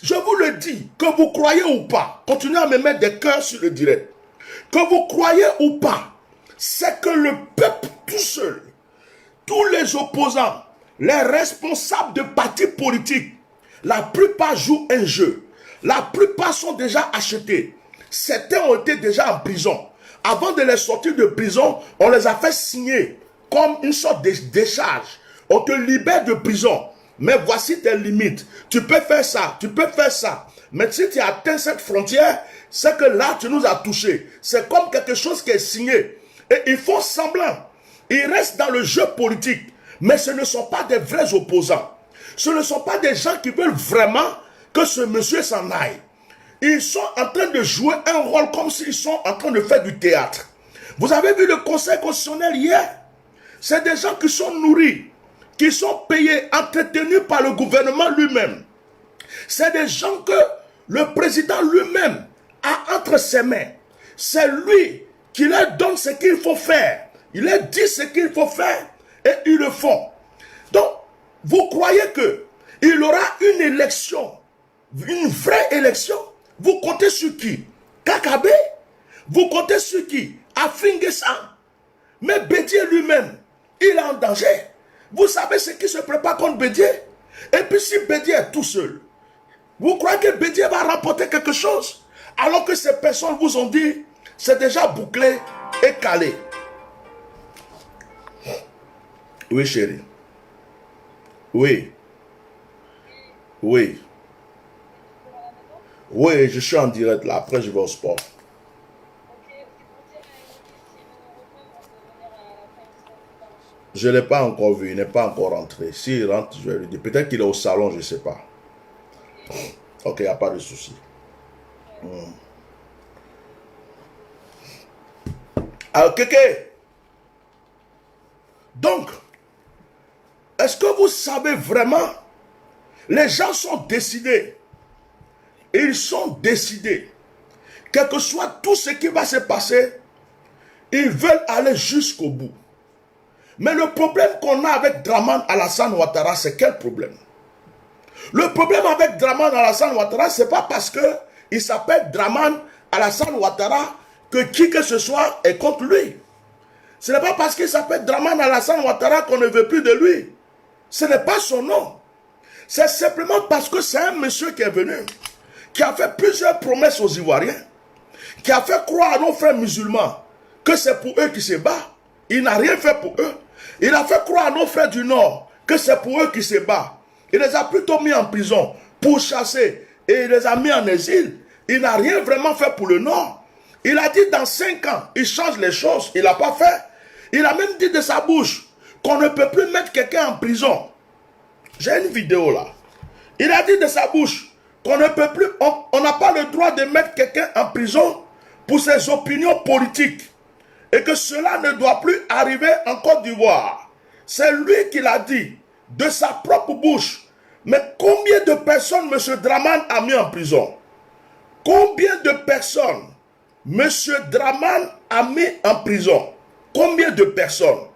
Je vous le dis, que vous croyez ou pas, continuez à me mettre des cœurs sur le direct. Que vous croyez ou pas, c'est que le peuple tout seul, tous les opposants, les responsables de partis politiques, la plupart jouent un jeu. La plupart sont déjà achetés. Certains ont été déjà en prison. Avant de les sortir de prison, on les a fait signer comme une sorte de décharge. On te libère de prison. Mais voici tes limites. Tu peux faire ça, tu peux faire ça. Mais si tu atteins cette frontière, c'est que là, tu nous as touchés. C'est comme quelque chose qui est signé. Et ils font semblant. Ils restent dans le jeu politique. Mais ce ne sont pas des vrais opposants. Ce ne sont pas des gens qui veulent vraiment que ce monsieur s'en aille. Ils sont en train de jouer un rôle comme s'ils sont en train de faire du théâtre. Vous avez vu le Conseil constitutionnel hier? C'est des gens qui sont nourris, qui sont payés, entretenus par le gouvernement lui-même. C'est des gens que le président lui-même a entre ses mains. C'est lui qui leur donne ce qu'il faut faire. Il leur dit ce qu'il faut faire et ils le font. Donc, vous croyez qu'il y aura une élection, une vraie élection? Vous comptez sur qui? Kakabe? Vous comptez sur qui? Afingesa? Mais Bédié lui-même, il est en danger. Vous savez ce qui se prépare contre Bédié? Et puis si Bédié est tout seul, vous croyez que Bédié va remporter quelque chose? Alors que ces personnes vous ont dit, c'est déjà bouclé et calé. Oui, chérie. Oui. Oui. Oui, je suis en direct là. Après, je vais au sport. Je ne l'ai pas encore vu. Il n'est pas encore rentré. S'il rentre, je vais lui dire. Peut-être qu'il est au salon, je ne sais pas. Ok, il n'y a pas de souci. Alors, Kéké. Donc, est-ce que vous savez vraiment, les gens sont décidés. Ils sont décidés. Quel que soit tout ce qui va se passer, ils veulent aller jusqu'au bout. Mais le problème qu'on a avec Draman Alassane Ouattara, c'est quel problème? Le problème avec Draman Alassane Ouattara, ce n'est pas parce qu'il s'appelle Draman Alassane Ouattara que qui que ce soit est contre lui. Ce n'est pas parce qu'il s'appelle Draman Alassane Ouattara qu'on ne veut plus de lui. Ce n'est pas son nom. C'est simplement parce que c'est un monsieur qui est venu, qui a fait plusieurs promesses aux Ivoiriens, qui a fait croire à nos frères musulmans que c'est pour eux qui se battent. Il n'a rien fait pour eux. Il a fait croire à nos frères du Nord que c'est pour eux qui se battent. Il les a plutôt mis en prison pour chasser et il les a mis en exil. Il n'a rien vraiment fait pour le Nord. Il a dit dans 5 ans, il change les choses. Il n'a pas fait. Il a même dit de sa bouche qu'on ne peut plus mettre quelqu'un en prison. J'ai une vidéo là. Il a dit de sa bouche qu'on ne peut plus, on n'a pas le droit de mettre quelqu'un en prison pour ses opinions politiques. Et que cela ne doit plus arriver en Côte d'Ivoire. C'est lui qui l'a dit, de sa propre bouche. Mais combien de personnes M. Draman a mis en prison? Combien de personnes M. Draman a mis en prison? Combien de personnes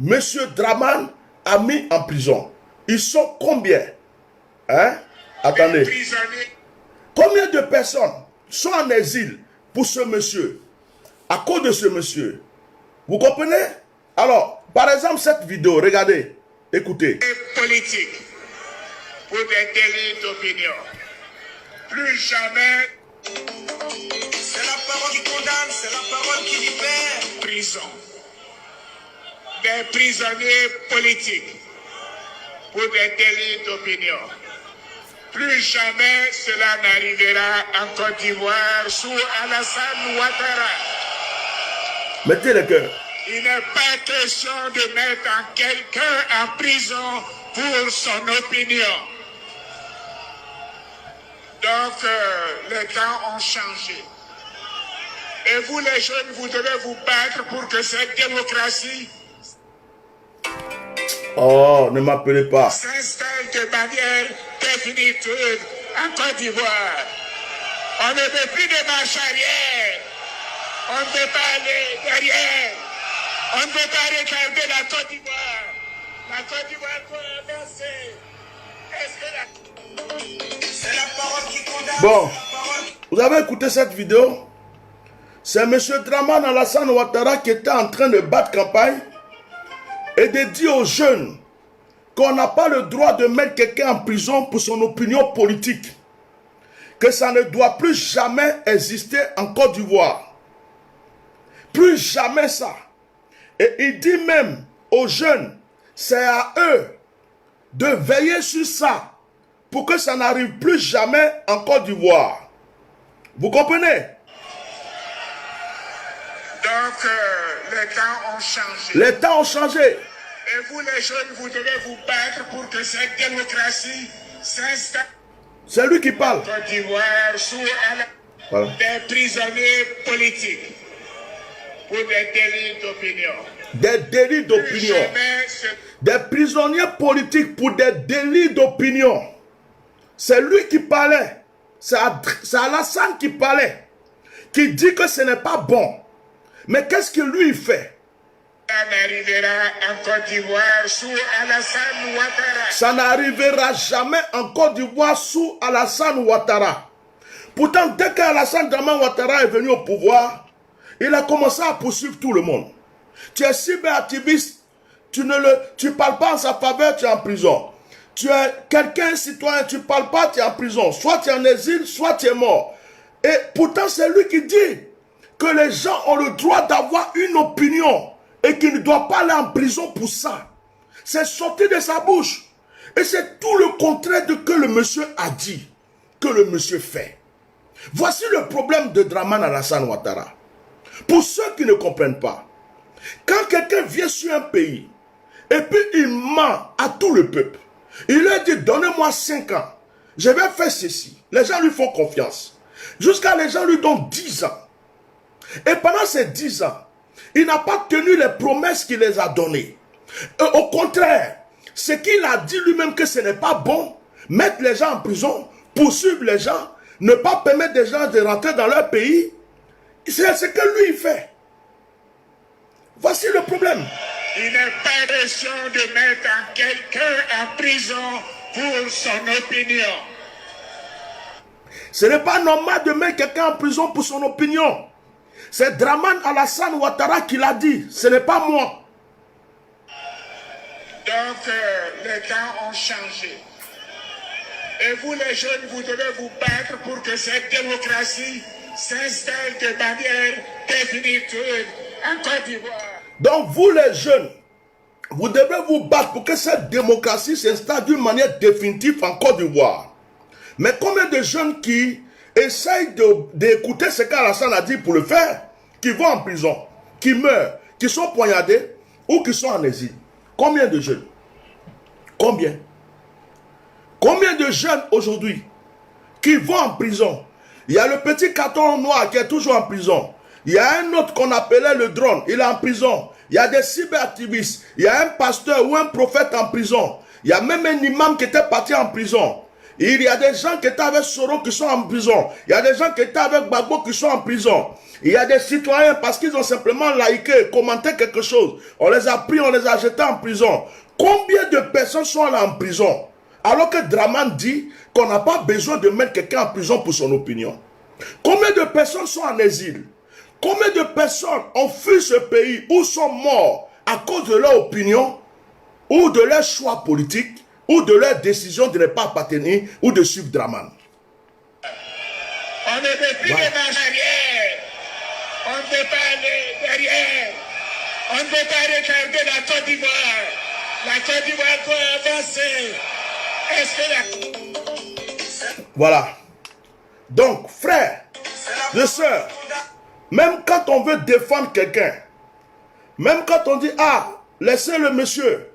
M. Draman a mis en prison? Ils sont combien? Hein? Attendez. Combien de personnes sont en exil pour ce monsieur? À cause de ce monsieur. Vous comprenez? Alors, par exemple, cette vidéo, regardez, écoutez. Politique pour des délits d'opinion. Plus jamais. C'est la parole qui condamne, c'est la parole qui libère. Prison. Des prisonniers politiques pour des délits d'opinion. Plus jamais cela n'arrivera en Côte d'Ivoire sous Alassane Ouattara. Mettez le cœur. Il n'est pas question de mettre quelqu'un en prison pour son opinion. Donc, les temps ont changé. Et vous, les jeunes, vous devez vous battre pour que cette démocratie... Oh, ne m'appelez pas. s'installe de manière définitive en Côte d'Ivoire. On ne veut plus de marche arrière. On ne peut pas aller derrière. On ne peut pas regarder la Côte d'Ivoire. La Côte d'Ivoire peut avancer. Est-ce que la... C'est la parole qui condamne. Bon, vous avez écouté cette vidéo? C'est M. Dramane Alassane Ouattara qui était en train de battre campagne et de dire aux jeunes qu'on n'a pas le droit de mettre quelqu'un en prison pour son opinion politique. Que ça ne doit plus jamais exister en Côte d'Ivoire. Plus jamais ça. Et il dit même aux jeunes, c'est à eux de veiller sur ça pour que ça n'arrive plus jamais en Côte d'Ivoire. Vous comprenez? Donc, les temps ont changé. Les temps ont changé. Et vous, les jeunes, vous devez vous battre pour que cette démocratie s'installe. C'est lui qui parle. En Côte d'Ivoire, sous Voilà. des prisonniers politiques pour des délits d'opinion. Des délits d'opinion. Des prisonniers politiques pour des délits d'opinion. C'est lui qui parlait. C'est Alassane qui parlait. Qui dit que ce n'est pas bon. Mais qu'est-ce que lui fait? Ça n'arrivera en Côte d'Ivoire sous Alassane Ouattara. Ça n'arrivera jamais en Côte d'Ivoire sous Alassane Ouattara. Pourtant, dès qu'Alassane Dramane Ouattara est venu au pouvoir, il a commencé à poursuivre tout le monde. Tu es cyberactiviste, tu ne parles pas en sa faveur, tu es en prison. Tu es quelqu'un citoyen, tu ne parles pas, tu es en prison. Soit tu es en exil, soit tu es mort. Et pourtant, c'est lui qui dit que les gens ont le droit d'avoir une opinion et qu'ils ne doivent pas aller en prison pour ça. C'est sorti de sa bouche. Et c'est tout le contraire de ce que le monsieur a dit, que le monsieur fait. Voici le problème de Dramane Alassane Ouattara. Pour ceux qui ne comprennent pas, quand quelqu'un vient sur un pays et puis il ment à tout le peuple, il leur dit donnez-moi 5 ans, je vais faire ceci. Les gens lui font confiance. Jusqu'à les gens lui donnent 10 ans. Et pendant ces 10 ans, il n'a pas tenu les promesses qu'il les a données. Et au contraire, ce qu'il a dit lui-même que ce n'est pas bon, mettre les gens en prison, poursuivre les gens, ne pas permettre des gens de rentrer dans leur pays, c'est ce que lui il fait. Voici le problème. Il n'est pas question de mettre quelqu'un en prison pour son opinion. Ce n'est pas normal de mettre quelqu'un en prison pour son opinion. C'est Dramane Alassane Ouattara qui l'a dit. Ce n'est pas moi. Donc, les temps ont changé. Et vous, les jeunes, vous devez vous battre pour que cette démocratie s'installe de manière définitive en Côte d'Ivoire. Donc, vous, les jeunes, vous devez vous battre pour que cette démocratie s'installe d'une manière définitive en Côte d'Ivoire. Mais combien de jeunes qui essayent d'écouter ce qu'Alassane a dit pour le faire, qui vont en prison, qui meurent, qui sont poignardés ou qui sont en exil? Combien de jeunes? Combien? Combien de jeunes aujourd'hui qui vont en prison? Il y a le petit carton noir qui est toujours en prison. Il y a un autre qu'on appelait le drone, il est en prison. Il y a des cyberactivistes. Il y a un pasteur ou un prophète en prison. Il y a même un imam qui était parti en prison. Il y a des gens qui étaient avec Soro qui sont en prison. Il y a des gens qui étaient avec Gbagbo qui sont en prison. Il y a des citoyens parce qu'ils ont simplement liké, commenté quelque chose. On les a pris, on les a jetés en prison. Combien de personnes sont là en prison? Alors que Dramane dit qu'on n'a pas besoin de mettre quelqu'un en prison pour son opinion. Combien de personnes sont en exil? Combien de personnes ont fui ce pays ou sont morts à cause de leur opinion ou de leur choix politique ou de leur décision de ne pas appartenir ou de suivre Dramane? On ne veut plus de marche arrière. On ne peut pas aller derrière. On ne peut pas regarder la Côte d'Ivoire. La Côte d'Ivoire peut avancer. Est-ce que la... Voilà. Donc, frères et sœurs, même quand on veut défendre quelqu'un, même quand on dit, ah, laissez le monsieur,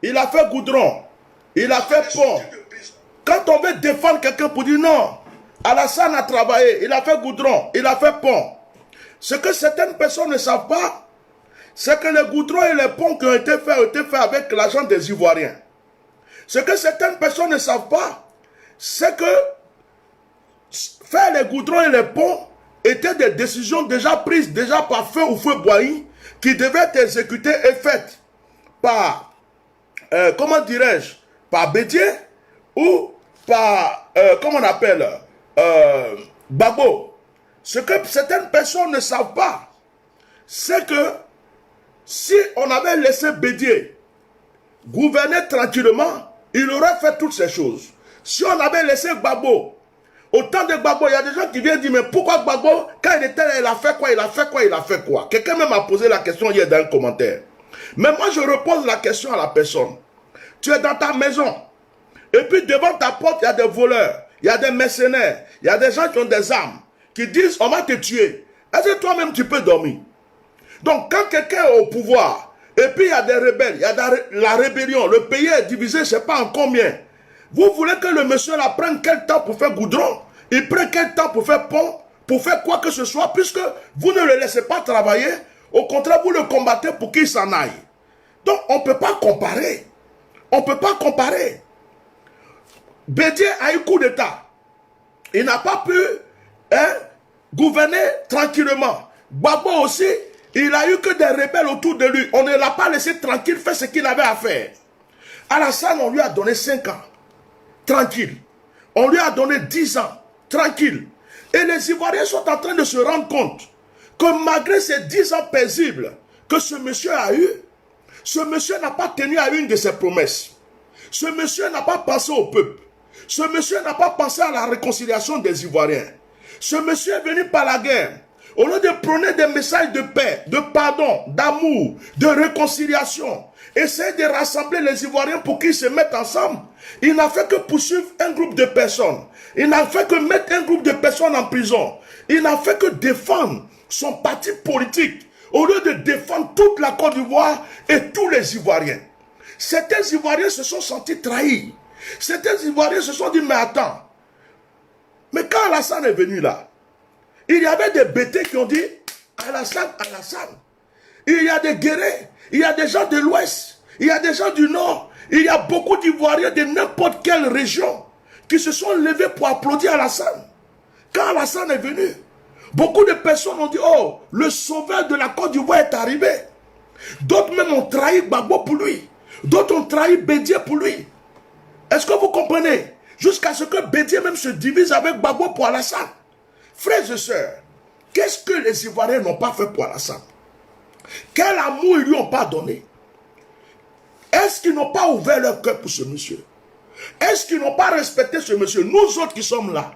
il a fait goudron, il a fait pont. Quand on veut défendre quelqu'un pour dire non, Alassane a travaillé, il a fait goudron, il a fait pont. Ce que certaines personnes ne savent pas, c'est que les goudrons et les ponts qui ont été faits avec l'argent des Ivoiriens. Ce que certaines personnes ne savent pas, c'est que faire les goudrons et les ponts étaient des décisions déjà prises, déjà par Feu ou Feu Boigny, qui devaient être exécutées et faites par, comment dirais-je, par Bédié ou par, comment on appelle, Gbagbo. Ce que certaines personnes ne savent pas, c'est que si on avait laissé Bédié gouverner tranquillement, il aurait fait toutes ces choses. Si on avait laissé Gbagbo, au temps de Gbagbo, il y a des gens qui viennent dire, mais pourquoi Gbagbo, quand il était là, il a fait quoi, il a fait quoi, il a fait quoi. Quelqu'un même m'a posé la question hier dans un commentaire. Mais moi, je repose la question à la personne. Tu es dans ta maison, et puis devant ta porte, il y a des voleurs, il y a des mercenaires, il y a des gens qui ont des armes, qui disent, on va te tuer. Est-ce que toi-même, tu peux dormir? Donc, quand quelqu'un est au pouvoir, et puis il y a des rebelles, il y a la rébellion, le pays est divisé, je ne sais pas en combien. Vous voulez que le monsieur là prenne quel temps pour faire goudron? Il prend quel temps pour faire pont? Pour faire quoi que ce soit? Puisque vous ne le laissez pas travailler, au contraire, vous le combattez pour qu'il s'en aille. Donc, on ne peut pas comparer. On ne peut pas comparer. Bédié a eu coup d'État. Il n'a pas pu gouverner tranquillement. Gbagbo aussi, il a eu que des rebelles autour de lui. On ne l'a pas laissé tranquille faire ce qu'il avait à faire. Alassane, on lui a donné 5 ans. Tranquille. On lui a donné 10 ans. Tranquille. Et les Ivoiriens sont en train de se rendre compte que malgré ces 10 ans paisibles que ce monsieur a eu, ce monsieur n'a pas tenu à une de ses promesses. Ce monsieur n'a pas pensé au peuple. Ce monsieur n'a pas pensé à la réconciliation des Ivoiriens. Ce monsieur est venu par la guerre. Au lieu de prôner des messages de paix, de pardon, d'amour, de réconciliation, essayer de rassembler les Ivoiriens pour qu'ils se mettent ensemble, il n'a fait que poursuivre un groupe de personnes. Il n'a fait que mettre un groupe de personnes en prison. Il n'a fait que défendre son parti politique au lieu de défendre toute la Côte d'Ivoire et tous les Ivoiriens. Certains Ivoiriens se sont sentis trahis. Certains Ivoiriens se sont dit, mais attends, mais quand Alassane est venu là, il y avait des bêtés qui ont dit, Alassane, Alassane. Il y a des guerriers, il y a des gens de l'Ouest, il y a des gens du Nord, il y a beaucoup d'Ivoiriens de n'importe quelle région qui se sont levés pour applaudir Alassane. Quand Alassane est venu, beaucoup de personnes ont dit, oh, le sauveur de la Côte d'Ivoire est arrivé. D'autres même ont trahi Gbagbo pour lui. D'autres ont trahi Bédié pour lui. Est-ce que vous comprenez? Jusqu'à ce que Bédié même se divise avec Gbagbo pour Alassane. Frères et sœurs, qu'est-ce que les Ivoiriens n'ont pas fait pour Alassane? Quel amour ils lui ont pas donné? Est-ce qu'ils n'ont pas ouvert leur cœur pour ce monsieur? Est-ce qu'ils n'ont pas respecté ce monsieur? Nous autres qui sommes là,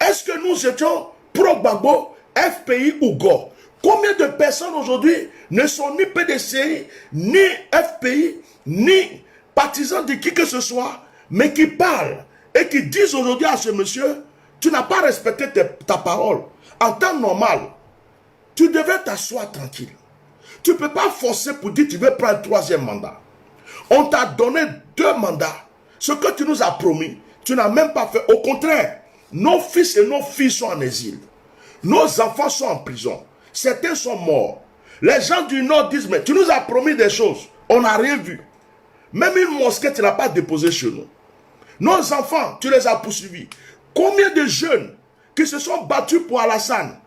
est-ce que nous étions pro-Gbagbo, FPI ou GO? Combien de personnes aujourd'hui ne sont ni PDCI, ni FPI, ni partisans de qui que ce soit, mais qui parlent et qui disent aujourd'hui à ce monsieur, tu n'as pas respecté ta parole. En temps normal, tu devais t'asseoir tranquille. Tu ne peux pas forcer pour dire que tu veux prendre un 3e mandat. On t'a donné 2 mandats. Ce que tu nous as promis, tu n'as même pas fait. Au contraire, nos fils et nos filles sont en exil. Nos enfants sont en prison. Certains sont morts. Les gens du Nord disent, mais tu nous as promis des choses. On n'a rien vu. Même une mosquée, tu n'as pas déposée chez nous. Nos enfants, tu les as poursuivis. Combien de jeunes qui se sont battus pour Alassane,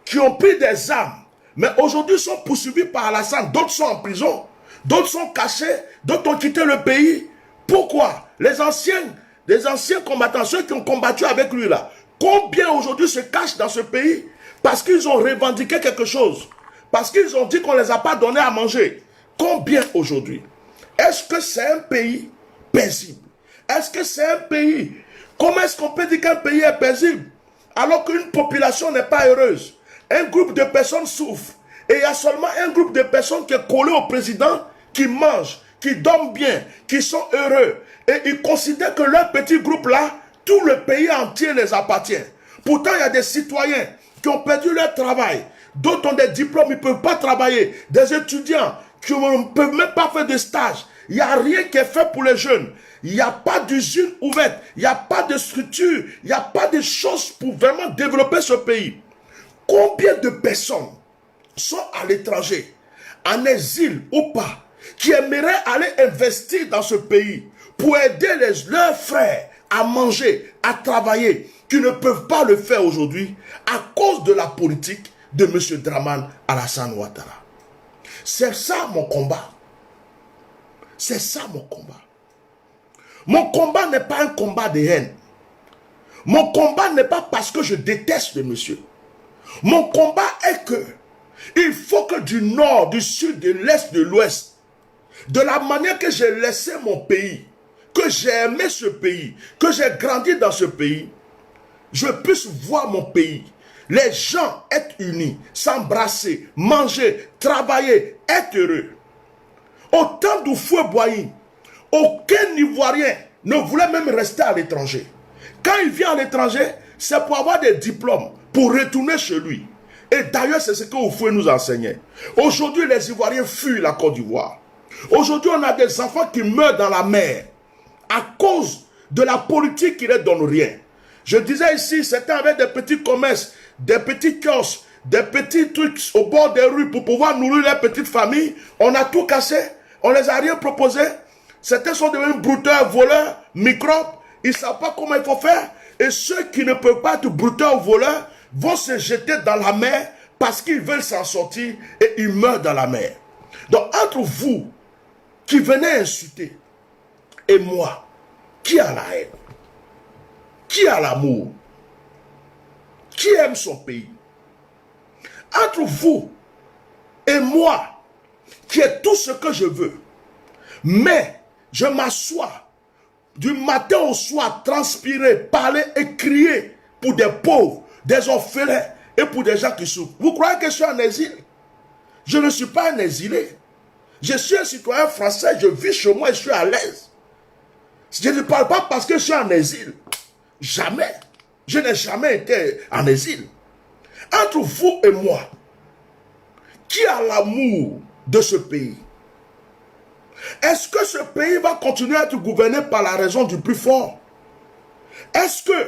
qui ont pris des armes, mais aujourd'hui sont poursuivis par Alassane, d'autres sont en prison, d'autres sont cachés, d'autres ont quitté le pays. Pourquoi? Les anciens combattants, ceux qui ont combattu avec lui là, combien aujourd'hui se cachent dans ce pays parce qu'ils ont revendiqué quelque chose, parce qu'ils ont dit qu'on ne les a pas donné à manger. Combien aujourd'hui? Est-ce que c'est un pays paisible? Est-ce que c'est un pays? Comment est-ce qu'on peut dire qu'un pays est paisible alors qu'une population n'est pas heureuse? Un groupe de personnes souffre et il y a seulement un groupe de personnes qui est collé au président, qui mangent, qui dorment bien, qui sont heureux. Et ils considèrent que leur petit groupe là, tout le pays entier les appartient. Pourtant, il y a des citoyens qui ont perdu leur travail. D'autres ont des diplômes, ils ne peuvent pas travailler. Des étudiants qui ne peuvent même pas faire de stage. Il n'y a rien qui est fait pour les jeunes. Il n'y a pas d'usine ouverte. Il n'y a pas de structure. Il n'y a pas de choses pour vraiment développer ce pays. Combien de personnes sont à l'étranger en exil ou pas, qui aimeraient aller investir dans ce pays pour aider leurs frères à manger, à travailler, qui ne peuvent pas le faire aujourd'hui à cause de la politique de M. Dramane Alassane Ouattara. C'est ça mon combat. C'est ça mon combat. Mon combat n'est pas un combat de haine. Mon combat n'est pas parce que je déteste le monsieur. Mon combat est que il faut que du nord, du sud, de l'est, de l'ouest, de la manière que j'ai laissé mon pays, que j'ai aimé ce pays, que j'ai grandi dans ce pays, je puisse voir mon pays, les gens être unis, s'embrasser, manger, travailler, être heureux. Au temps d'Houphouët-Boigny, aucun Ivoirien ne voulait même rester à l'étranger. Quand il vient à l'étranger, c'est pour avoir des diplômes, pour retourner chez lui. Et d'ailleurs, c'est ce que Houphouët nous enseignait. Aujourd'hui, les Ivoiriens fuient la Côte d'Ivoire. Aujourd'hui, on a des enfants qui meurent dans la mer à cause de la politique qui ne donne rien. Je disais ici, certains avaient des petits commerces, des petits kiosques, des petits trucs au bord des rues pour pouvoir nourrir leurs petites familles. On a tout cassé, on ne les a rien proposé. Certains sont devenus brouteurs, voleurs, microbes. Ils ne savent pas comment il faut faire. Et ceux qui ne peuvent pas être brouteurs ou voleurs vont se jeter dans la mer parce qu'ils veulent s'en sortir et ils meurent dans la mer. Donc entre vous qui venez insulter et moi, qui a la haine? Qui a l'amour? Qui aime son pays? Entre vous et moi, qui est tout ce que je veux, mais je m'assois du matin au soir, transpirer, parler et crier pour des pauvres, des orphelins et pour des gens qui souffrent. Vous croyez que je suis en exil? Je ne suis pas un exilé. Je suis un citoyen français, je vis chez moi et je suis à l'aise. Je ne parle pas parce que je suis en exil. Jamais. Je n'ai jamais été en exil. Entre vous et moi, qui a l'amour de ce pays? Est-ce que ce pays va continuer à être gouverné par la raison du plus fort? Est-ce que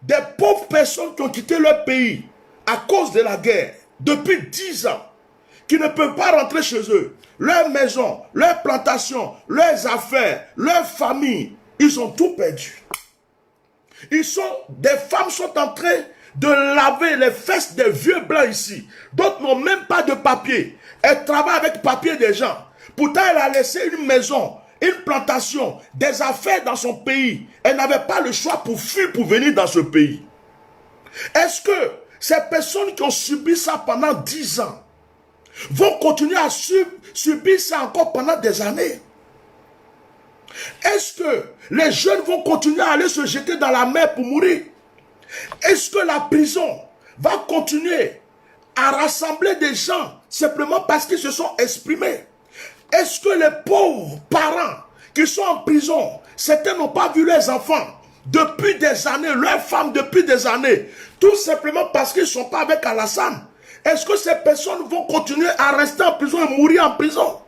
des pauvres personnes qui ont quitté leur pays à cause de la guerre depuis 10 ans, qui ne peuvent pas rentrer chez eux, leur maison, leurs plantations, leurs affaires, leurs familles, ils ont tout perdu. Des femmes sont en train de laver les fesses des vieux blancs ici. D'autres n'ont même pas de papier. Elles travaillent avec papier des gens. Pourtant, elle a laissé une maison, une plantation, des affaires dans son pays. Elle n'avait pas le choix pour fuir, pour venir dans ce pays. Est-ce que ces personnes qui ont subi ça pendant 10 ans vont continuer à subir ça encore pendant des années? Est-ce que les jeunes vont continuer à aller se jeter dans la mer pour mourir? Est-ce que la prison va continuer à rassembler des gens simplement parce qu'ils se sont exprimés? Est-ce que les pauvres parents qui sont en prison, certains n'ont pas vu leurs enfants depuis des années, leurs femmes depuis des années, tout simplement parce qu'ils ne sont pas avec Alassane? Est-ce que ces personnes vont continuer à rester en prison et mourir en prison?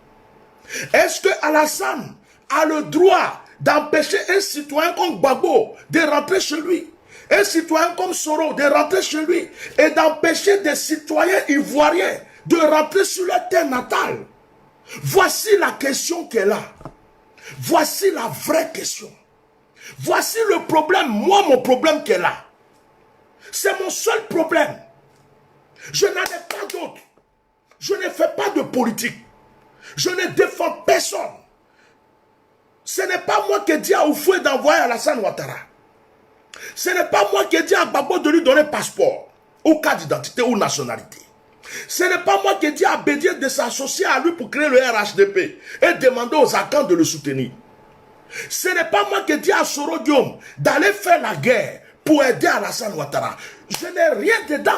Est-ce que Alassane a le droit d'empêcher un citoyen comme Gbagbo de rentrer chez lui, un citoyen comme Soro de rentrer chez lui, et d'empêcher des citoyens ivoiriens de rentrer sur leur terre natale? Voici la question qu'elle a. Voici la vraie question. Voici le problème, moi mon problème qu'elle a. C'est mon seul problème. Je n'en ai pas d'autre. Je ne fais pas de politique. Je ne défends personne. Ce n'est pas moi qui ai dit à Houphouët d'envoyer Alassane Ouattara. Ce n'est pas moi qui ai dit à Gbagbo de lui donner passeport, ou carte d'identité, ou nationalité. Ce n'est pas moi qui ai dit à Bédier de s'associer à lui pour créer le RHDP et demander aux Akans de le soutenir. Ce n'est pas moi qui ai dit à Soro Diom d'aller faire la guerre pour aider Alassane Ouattara. Je n'ai rien dedans.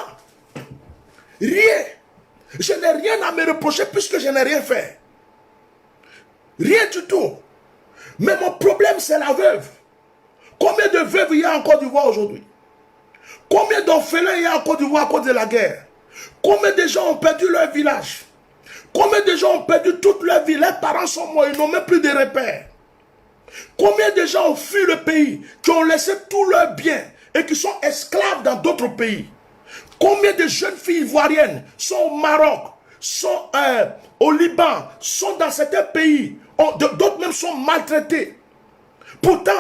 Rien. Je n'ai rien à me reprocher puisque je n'ai rien fait. Rien du tout. Mais mon problème, c'est la veuve. Combien de veuves il y a en Côte d'Ivoire aujourd'hui? Combien d'orphelins il y a en Côte d'Ivoire à cause de la guerre? Combien de gens ont perdu leur village? Combien de gens ont perdu toute leur vie? Leurs parents sont morts, ils n'ont même plus de repères. Combien de gens ont fui le pays, qui ont laissé tous leurs biens et qui sont esclaves dans d'autres pays? Combien de jeunes filles ivoiriennes sont au Maroc, sont au Liban, sont dans certains pays. D'autres même sont maltraités. Pourtant,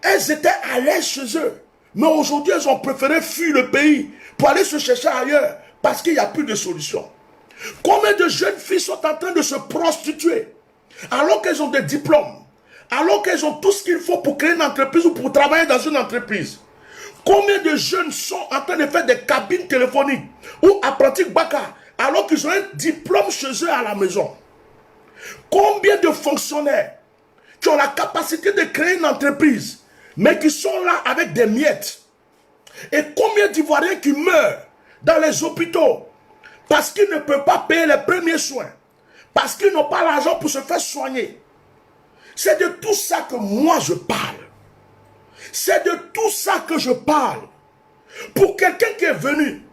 elles étaient à l'aise chez eux. Mais aujourd'hui, elles ont préféré fuir le pays pour aller se chercher ailleurs parce qu'il n'y a plus de solution. Combien de jeunes filles sont en train de se prostituer alors qu'elles ont des diplômes, alors qu'elles ont tout ce qu'il faut pour créer une entreprise ou pour travailler dans une entreprise? Combien de jeunes sont en train de faire des cabines téléphoniques ou apprentis baka alors qu'ils ont un diplôme chez eux à la maison? Combien de fonctionnaires qui ont la capacité de créer une entreprise mais qui sont là avec des miettes? Et combien d'Ivoiriens qui meurent dans les hôpitaux parce qu'ils ne peuvent pas payer les premiers soins, parce qu'ils n'ont pas l'argent pour se faire soigner? C'est de tout ça que moi je parle. C'est de tout ça que je parle. Pour quelqu'un qui est venu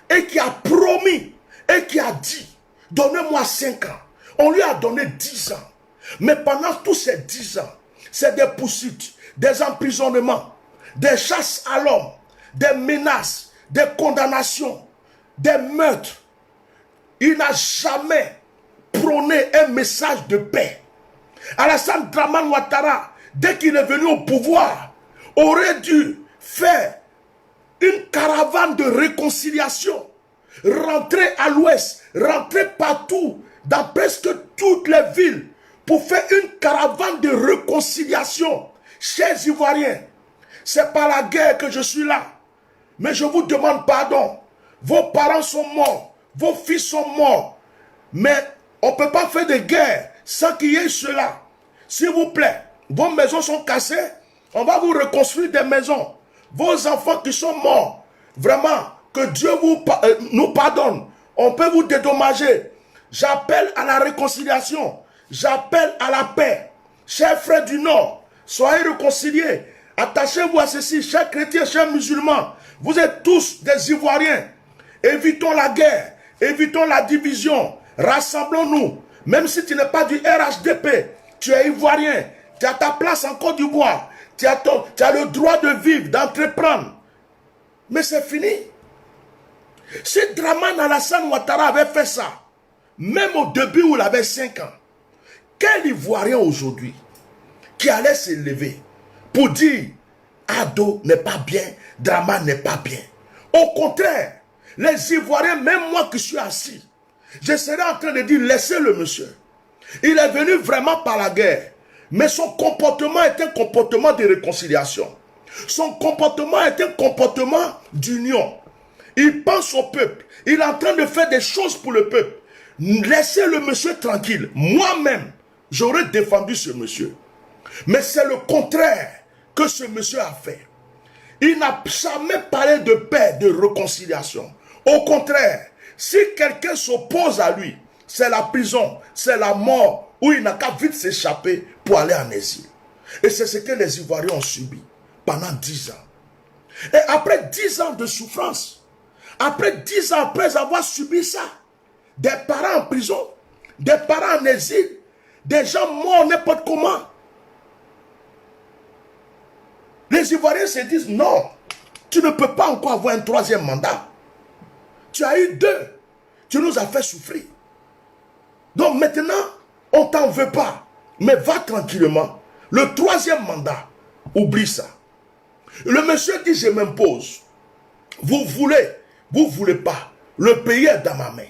et qui a promis et qui a dit, donnez-moi 5 ans. On lui a donné 10 ans. Mais pendant tous ces 10 ans, c'est des poursuites, des emprisonnements, des chasses à l'homme, des menaces, des condamnations, des meurtres. Il n'a jamais prôné un message de paix. Alassane Dramane Ouattara, dès qu'il est venu au pouvoir, aurait dû faire une caravane de réconciliation, rentrer à l'ouest, rentrer partout, dans presque toutes les villes, pour faire une caravane de réconciliation. Chers Ivoiriens, c'est pas la guerre que je suis là, mais je vous demande pardon. Vos parents sont morts, vos fils sont morts, mais on ne peut pas faire de guerre sans qu'il y ait cela. S'il vous plaît, vos maisons sont cassées, on va vous reconstruire des maisons. Vos enfants qui sont morts, vraiment, que Dieu nous pardonne. On peut vous dédommager. J'appelle à la réconciliation. J'appelle à la paix. Chers frères du Nord, soyez réconciliés. Attachez-vous à ceci, chers chrétiens, chers musulmans. Vous êtes tous des Ivoiriens. Évitons la guerre. Évitons la division. Rassemblons-nous. Même si tu n'es pas du RHDP, tu es Ivoirien. Tu as ta place en Côte d'Ivoire. Tu as le droit de vivre, d'entreprendre. Mais c'est fini. Si Dramane Alassane Ouattara avait fait ça, même au début où il avait 5 ans, quel Ivoirien aujourd'hui qui allait s'élever pour dire Ado n'est pas bien, Dramane n'est pas bien? Au contraire, les Ivoiriens, même moi qui suis assis, je serais en train de dire laissez le monsieur. Il est venu vraiment par la guerre. Mais son comportement est un comportement de réconciliation. Son comportement est un comportement d'union. Il pense au peuple. Il est en train de faire des choses pour le peuple. Laissez le monsieur tranquille. Moi-même, j'aurais défendu ce monsieur. Mais c'est le contraire que ce monsieur a fait. Il n'a jamais parlé de paix, de réconciliation. Au contraire, si quelqu'un s'oppose à lui, c'est la prison, c'est la mort, où il n'a qu'à vite s'échapper pour aller en exil. Et c'est ce que les Ivoiriens ont subi pendant 10 ans. Et après 10 ans de souffrance, après 10 ans après avoir subi ça, des parents en prison, des parents en exil, des gens morts n'importe comment, les Ivoiriens se disent non, tu ne peux pas encore avoir un 3e mandat. Tu as eu 2, tu nous as fait souffrir. Donc maintenant, on ne t'en veut pas, mais va tranquillement. Le 3e mandat, oublie ça. Le monsieur dit, je m'impose. Vous voulez pas. Le pays est dans ma main.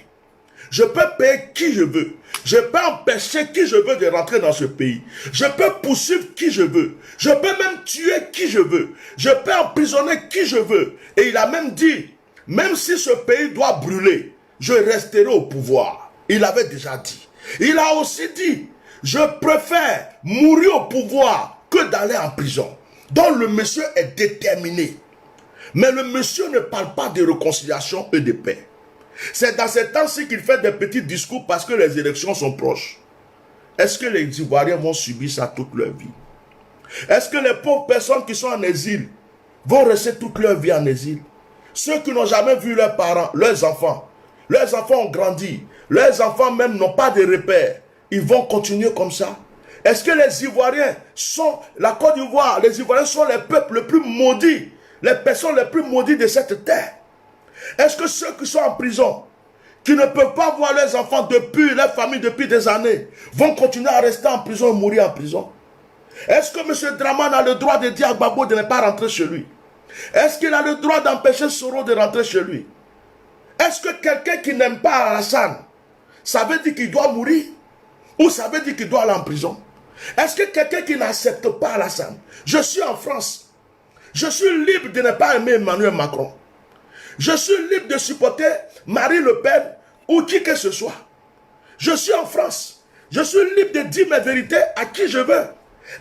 Je peux payer qui je veux. Je peux empêcher qui je veux de rentrer dans ce pays. Je peux poursuivre qui je veux. Je peux même tuer qui je veux. Je peux emprisonner qui je veux. Et il a même dit, même si ce pays doit brûler, je resterai au pouvoir. Il avait déjà dit. Il a aussi dit, je préfère mourir au pouvoir que d'aller en prison. Donc le monsieur est déterminé. Mais le monsieur ne parle pas de réconciliation et de paix. C'est dans ces temps-ci qu'il fait des petits discours parce que les élections sont proches. Est-ce que les Ivoiriens vont subir ça toute leur vie? Est-ce que les pauvres personnes qui sont en exil vont rester toute leur vie en exil? Ceux qui n'ont jamais vu leurs parents, leurs enfants ont grandi. Leurs enfants même n'ont pas de repères. Ils vont continuer comme ça. Est-ce que les Ivoiriens sont, la Côte d'Ivoire, les Ivoiriens sont les peuples les plus maudits, les personnes les plus maudites de cette terre? Est-ce que ceux qui sont en prison, qui ne peuvent pas voir leurs enfants depuis, leur famille depuis des années, vont continuer à rester en prison et mourir en prison? Est-ce que M. Draman a le droit de dire à Gbagbo de ne pas rentrer chez lui? Est-ce qu'il a le droit d'empêcher Soro de rentrer chez lui? Est-ce que quelqu'un qui n'aime pas Alassane, ça veut dire qu'il doit mourir? Ou ça veut dire qu'il doit aller en prison? Est-ce que quelqu'un qui n'accepte pas Alassane, je suis en France, je suis libre de ne pas aimer Emmanuel Macron, je suis libre de supporter Marine Le Pen ou qui que ce soit, je suis en France, je suis libre de dire mes vérités à qui je veux.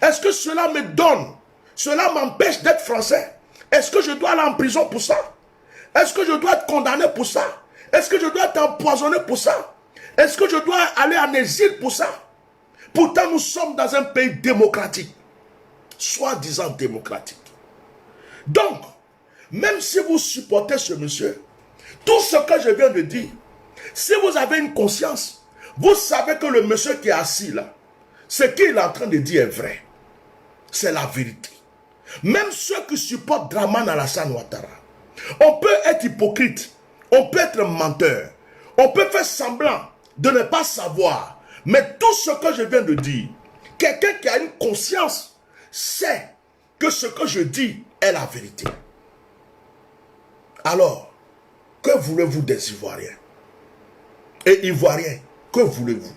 Est-ce que cela me donne, cela m'empêche d'être français? Est-ce que je dois aller en prison pour ça? Est-ce que je dois être condamné pour ça? Est-ce que je dois être empoisonné pour ça? Est-ce que je dois aller en exil pour ça? Pourtant, nous sommes dans un pays démocratique, soi-disant démocratique. Donc, même si vous supportez ce monsieur, tout ce que je viens de dire, si vous avez une conscience, vous savez que le monsieur qui est assis là, ce qu'il est en train de dire est vrai. C'est la vérité. Même ceux qui supportent Draman Alassane Ouattara, on peut être hypocrite, on peut être menteur, on peut faire semblant de ne pas savoir, mais tout ce que je viens de dire, quelqu'un qui a une conscience sait que ce que je dis est la vérité. Alors, que voulez-vous des Ivoiriens? Et Ivoiriens, que voulez-vous?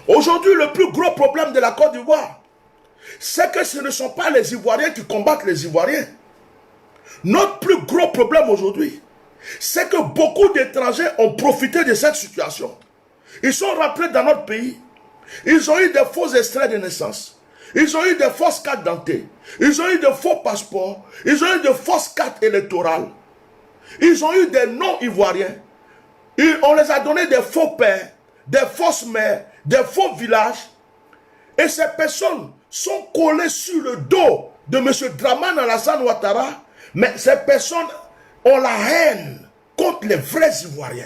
Aujourd'hui, le plus gros problème de la Côte d'Ivoire, c'est que ce ne sont pas les Ivoiriens qui combattent les Ivoiriens. Notre plus gros problème aujourd'hui, c'est que beaucoup d'étrangers ont profité de cette situation. Ils sont rentrés dans notre pays. Ils ont eu des faux extraits de naissance. Ils ont eu des fausses cartes d'identité. Ils ont eu de faux passeports. Ils ont eu de fausses cartes électorales. Ils ont eu des noms ivoiriens. On les a donné des faux pères, des fausses mères, des faux villages. Et ces personnes sont collées sur le dos de M. Draman Alassane Ouattara. Mais ces personnes ont la haine contre les vrais Ivoiriens.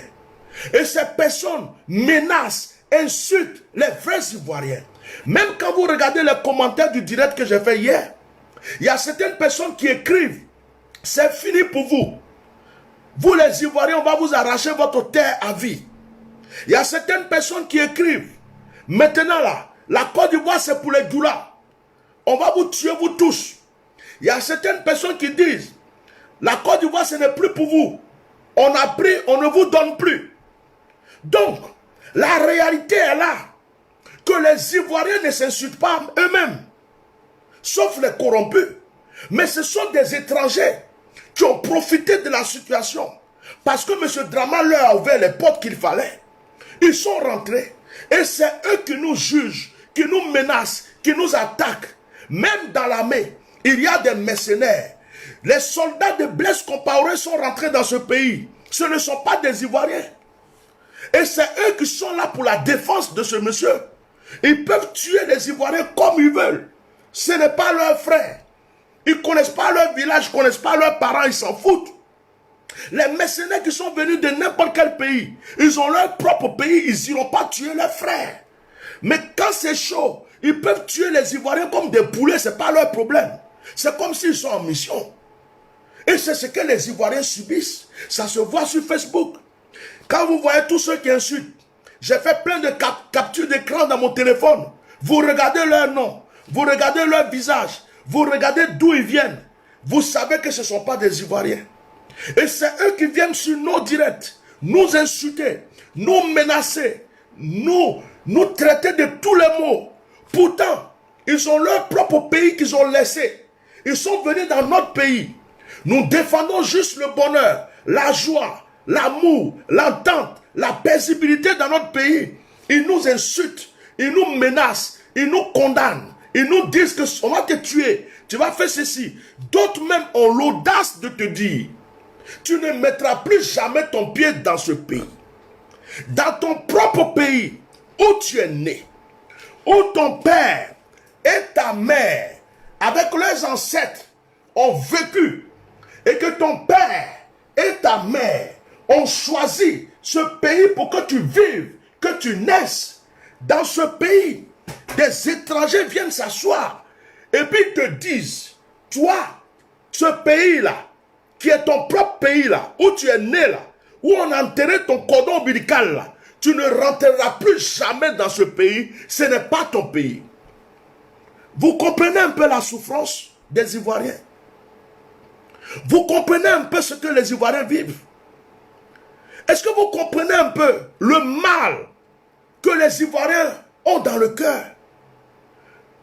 Et ces personnes menacent, insultent les vrais Ivoiriens. Même quand vous regardez les commentaires du direct que j'ai fait hier, il y a certaines personnes qui écrivent « C'est fini pour vous. Vous les Ivoiriens, on va vous arracher votre terre à vie. » Il y a certaines personnes qui écrivent « Maintenant là, la Côte d'Ivoire c'est pour les doulas. On va vous tuer vous tous. » Il y a certaines personnes qui disent « La Côte d'Ivoire ce n'est plus pour vous. On a pris, on ne vous donne plus. » Donc, la réalité est là. Que les Ivoiriens ne s'insultent pas eux-mêmes. Sauf les corrompus. Mais ce sont des étrangers qui ont profité de la situation. Parce que M. Draman leur a ouvert les portes qu'il fallait. Ils sont rentrés. Et c'est eux qui nous jugent, qui nous menacent, qui nous attaquent. Même dans l'armée, il y a des mercenaires. Les soldats de Blaise Compaoré sont rentrés dans ce pays. Ce ne sont pas des Ivoiriens. Et c'est eux qui sont là pour la défense de ce monsieur. Ils peuvent tuer les Ivoiriens comme ils veulent. Ce n'est pas leurs frères. Ils ne connaissent pas leur village, ils ne connaissent pas leurs parents, ils s'en foutent. Les mercenaires qui sont venus de n'importe quel pays, ils ont leur propre pays, ils n'iront pas tuer leurs frères. Mais quand c'est chaud, ils peuvent tuer les Ivoiriens comme des poulets, ce n'est pas leur problème. C'est comme s'ils sont en mission. Et c'est ce que les Ivoiriens subissent. Ça se voit sur Facebook. Quand vous voyez tous ceux qui insultent, j'ai fait plein de captures d'écran dans mon téléphone. Vous regardez leur nom, vous regardez leur visage, vous regardez d'où ils viennent. Vous savez que ce ne sont pas des Ivoiriens. Et c'est eux qui viennent sur nos directs, nous insulter, nous menacer, nous traiter de tous les maux. Pourtant, ils ont leur propre pays qu'ils ont laissé. Ils sont venus dans notre pays. Nous défendons juste le bonheur, la joie, l'amour, l'entente, la paisibilité dans notre pays. Ils nous insultent, ils nous menacent, ils nous condamnent. Ils nous disent qu'on va te tuer, tu vas faire ceci. D'autres même ont l'audace de te dire, tu ne mettras plus jamais ton pied dans ce pays. Dans ton propre pays, où tu es né, où ton père et ta mère, avec leurs ancêtres, ont vécu, et que ton père et ta mère ont choisi ce pays pour que tu vives, que tu naisses. Dans ce pays, des étrangers viennent s'asseoir et puis te disent, toi, ce pays-là, qui est ton propre pays là, où tu es né là, où on a enterré ton cordon ombilical là, tu ne rentreras plus jamais dans ce pays. Ce n'est pas ton pays. Vous comprenez un peu la souffrance des Ivoiriens? Vous comprenez un peu ce que les Ivoiriens vivent? Est-ce que vous comprenez un peu le mal que les Ivoiriens ont dans le cœur?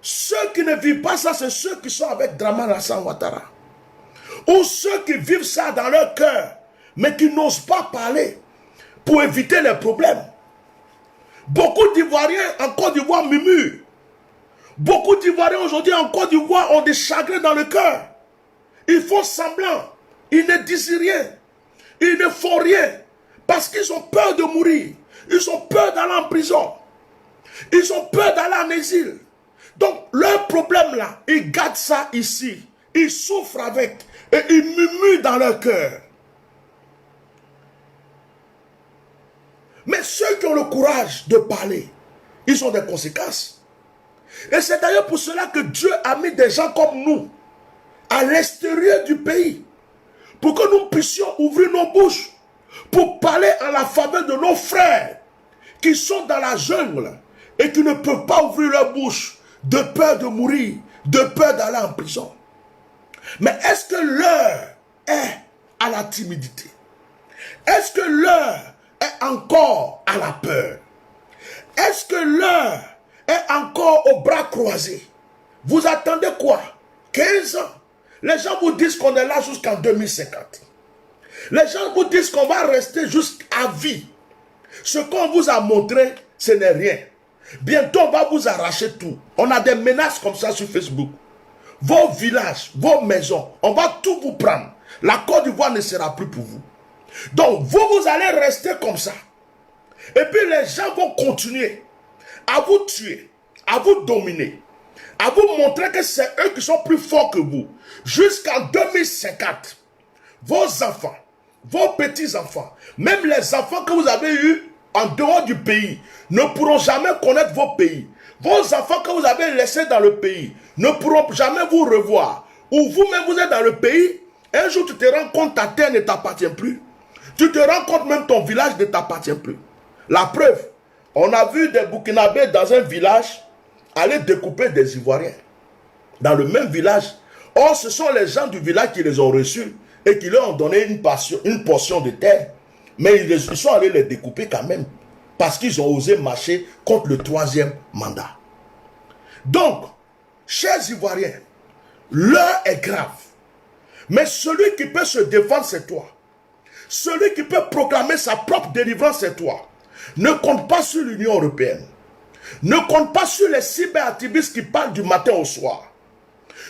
Ceux qui ne vivent pas ça, c'est ceux qui sont avec Dramane Lassan Ouattara. Ou ceux qui vivent ça dans leur cœur, mais qui n'osent pas parler pour éviter les problèmes. Beaucoup d'Ivoiriens en Côte d'Ivoire murmurent. Beaucoup d'Ivoiriens aujourd'hui en Côte d'Ivoire ont des chagrins dans le cœur. Ils font semblant. Ils ne disent rien. Ils ne font rien. Parce qu'ils ont peur de mourir. Ils ont peur d'aller en prison. Ils ont peur d'aller en exil. Donc, leur problème là, ils gardent ça ici. Ils souffrent avec. Et ils murmurent dans leur cœur. Mais ceux qui ont le courage de parler, ils ont des conséquences. Et c'est d'ailleurs pour cela que Dieu a mis des gens comme nous à l'extérieur du pays. Pour que nous puissions ouvrir nos bouches. Pour parler en la faveur de nos frères qui sont dans la jungle et qui ne peuvent pas ouvrir leur bouche de peur de mourir, de peur d'aller en prison. Mais est-ce que l'heure est à la timidité? Est-ce que l'heure est encore à la peur? Est-ce que l'heure est encore aux bras croisés? Vous attendez quoi? 15 ans? Les gens vous disent qu'on est là jusqu'en 2050. Les gens vous disent qu'on va rester jusqu'à vie. Ce qu'on vous a montré, ce n'est rien. Bientôt, on va vous arracher tout. On a des menaces comme ça sur Facebook. Vos villages, vos maisons, on va tout vous prendre. La Côte d'Ivoire ne sera plus pour vous. Donc, vous allez rester comme ça. Et puis, les gens vont continuer à vous tuer, à vous dominer, à vous montrer que c'est eux qui sont plus forts que vous. Jusqu'en 2050, vos enfants, vos petits-enfants, même les enfants que vous avez eus en dehors du pays, ne pourront jamais connaître vos pays. Vos enfants que vous avez laissés dans le pays ne pourront jamais vous revoir. Ou vous-même, vous êtes dans le pays, un jour tu te rends compte que ta terre ne t'appartient plus. Tu te rends compte même ton village ne t'appartient plus. La preuve, on a vu des Burkinabés dans un village aller découper des Ivoiriens. Dans le même village. Or, ce sont les gens du village qui les ont reçus et qui leur ont donné une portion de terre. Mais ils sont allés les découper quand même. Parce qu'ils ont osé marcher contre le 3e mandat. Donc, chers Ivoiriens, l'heure est grave. Mais celui qui peut se défendre, c'est toi. Celui qui peut proclamer sa propre délivrance, c'est toi. Ne compte pas sur l'Union européenne. Ne compte pas sur les cyberactivistes qui parlent du matin au soir.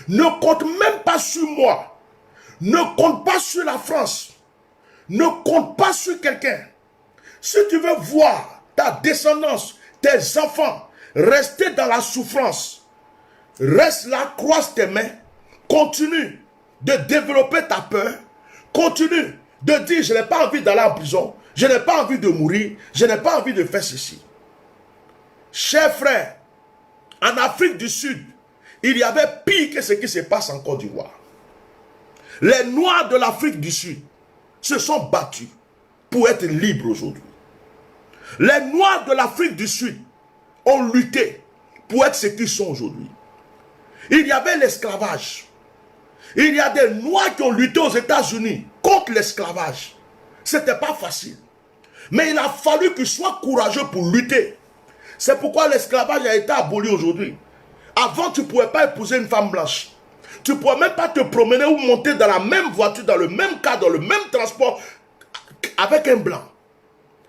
Ne compte même pas sur moi. Ne compte pas sur la France. Ne compte pas sur quelqu'un. Si tu veux voir ta descendance, tes enfants, rester dans la souffrance, reste là, croise tes mains, continue de développer ta peur, continue de dire je n'ai pas envie d'aller en prison, je n'ai pas envie de mourir, je n'ai pas envie de faire ceci. Chers frères, en Afrique du Sud, il y avait pire que ce qui se passe en Côte d'Ivoire. Les Noirs de l'Afrique du Sud se sont battus pour être libres aujourd'hui. Les Noirs de l'Afrique du Sud ont lutté pour être ce qu'ils sont aujourd'hui. Il y avait l'esclavage. Il y a des Noirs qui ont lutté aux États-Unis contre l'esclavage. Ce n'était pas facile. Mais il a fallu qu'ils soient courageux pour lutter. C'est pourquoi l'esclavage a été aboli aujourd'hui. Avant, tu ne pouvais pas épouser une femme blanche. Tu ne pouvais même pas te promener ou monter dans la même voiture, dans le même car, dans le même transport avec un blanc.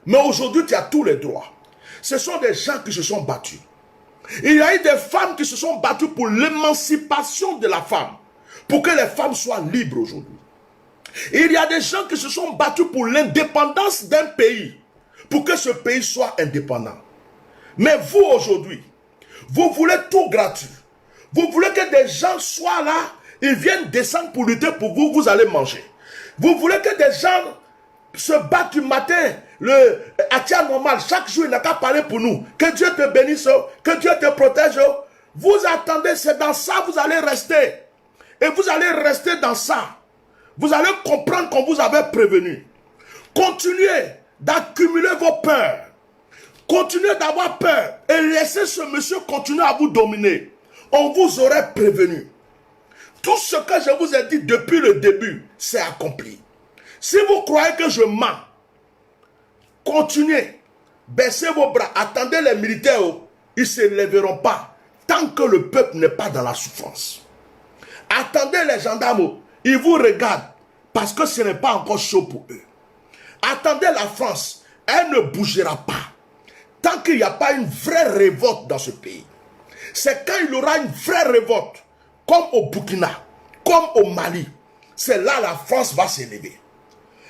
Mais aujourd'hui, tu as tous les droits. Ce sont des gens qui se sont battus. Il y a eu des femmes qui se sont battues pour l'émancipation de la femme. Pour que les femmes soient libres aujourd'hui. Il y a des gens qui se sont battus pour l'indépendance d'un pays. Pour que ce pays soit indépendant. Mais vous aujourd'hui, vous voulez tout gratuit. Vous voulez que des gens soient là, ils viennent descendre pour lutter pour vous, vous allez manger. Vous voulez que des gens se battent du matin, le Atia normal, chaque jour il n'a qu'à parler pour nous. Que Dieu te bénisse, que Dieu te protège. Vous attendez, c'est dans ça vous allez rester. Et vous allez rester dans ça. Vous allez comprendre qu'on vous avait prévenu. Continuez d'accumuler vos peurs. Continuez d'avoir peur et laissez ce monsieur continuer à vous dominer. On vous aurait prévenu. Tout ce que je vous ai dit depuis le début, c'est accompli. Si vous croyez que je mens, continuez. Baissez vos bras. Attendez les militaires. Ils ne se lèveront pas tant que le peuple n'est pas dans la souffrance. Attendez les gendarmes. Ils vous regardent parce que ce n'est pas encore chaud pour eux. Attendez la France. Elle ne bougera pas tant qu'il n'y a pas une vraie révolte dans ce pays. C'est quand il y aura une vraie révolte, comme au Burkina, comme au Mali, c'est là la France va s'élever.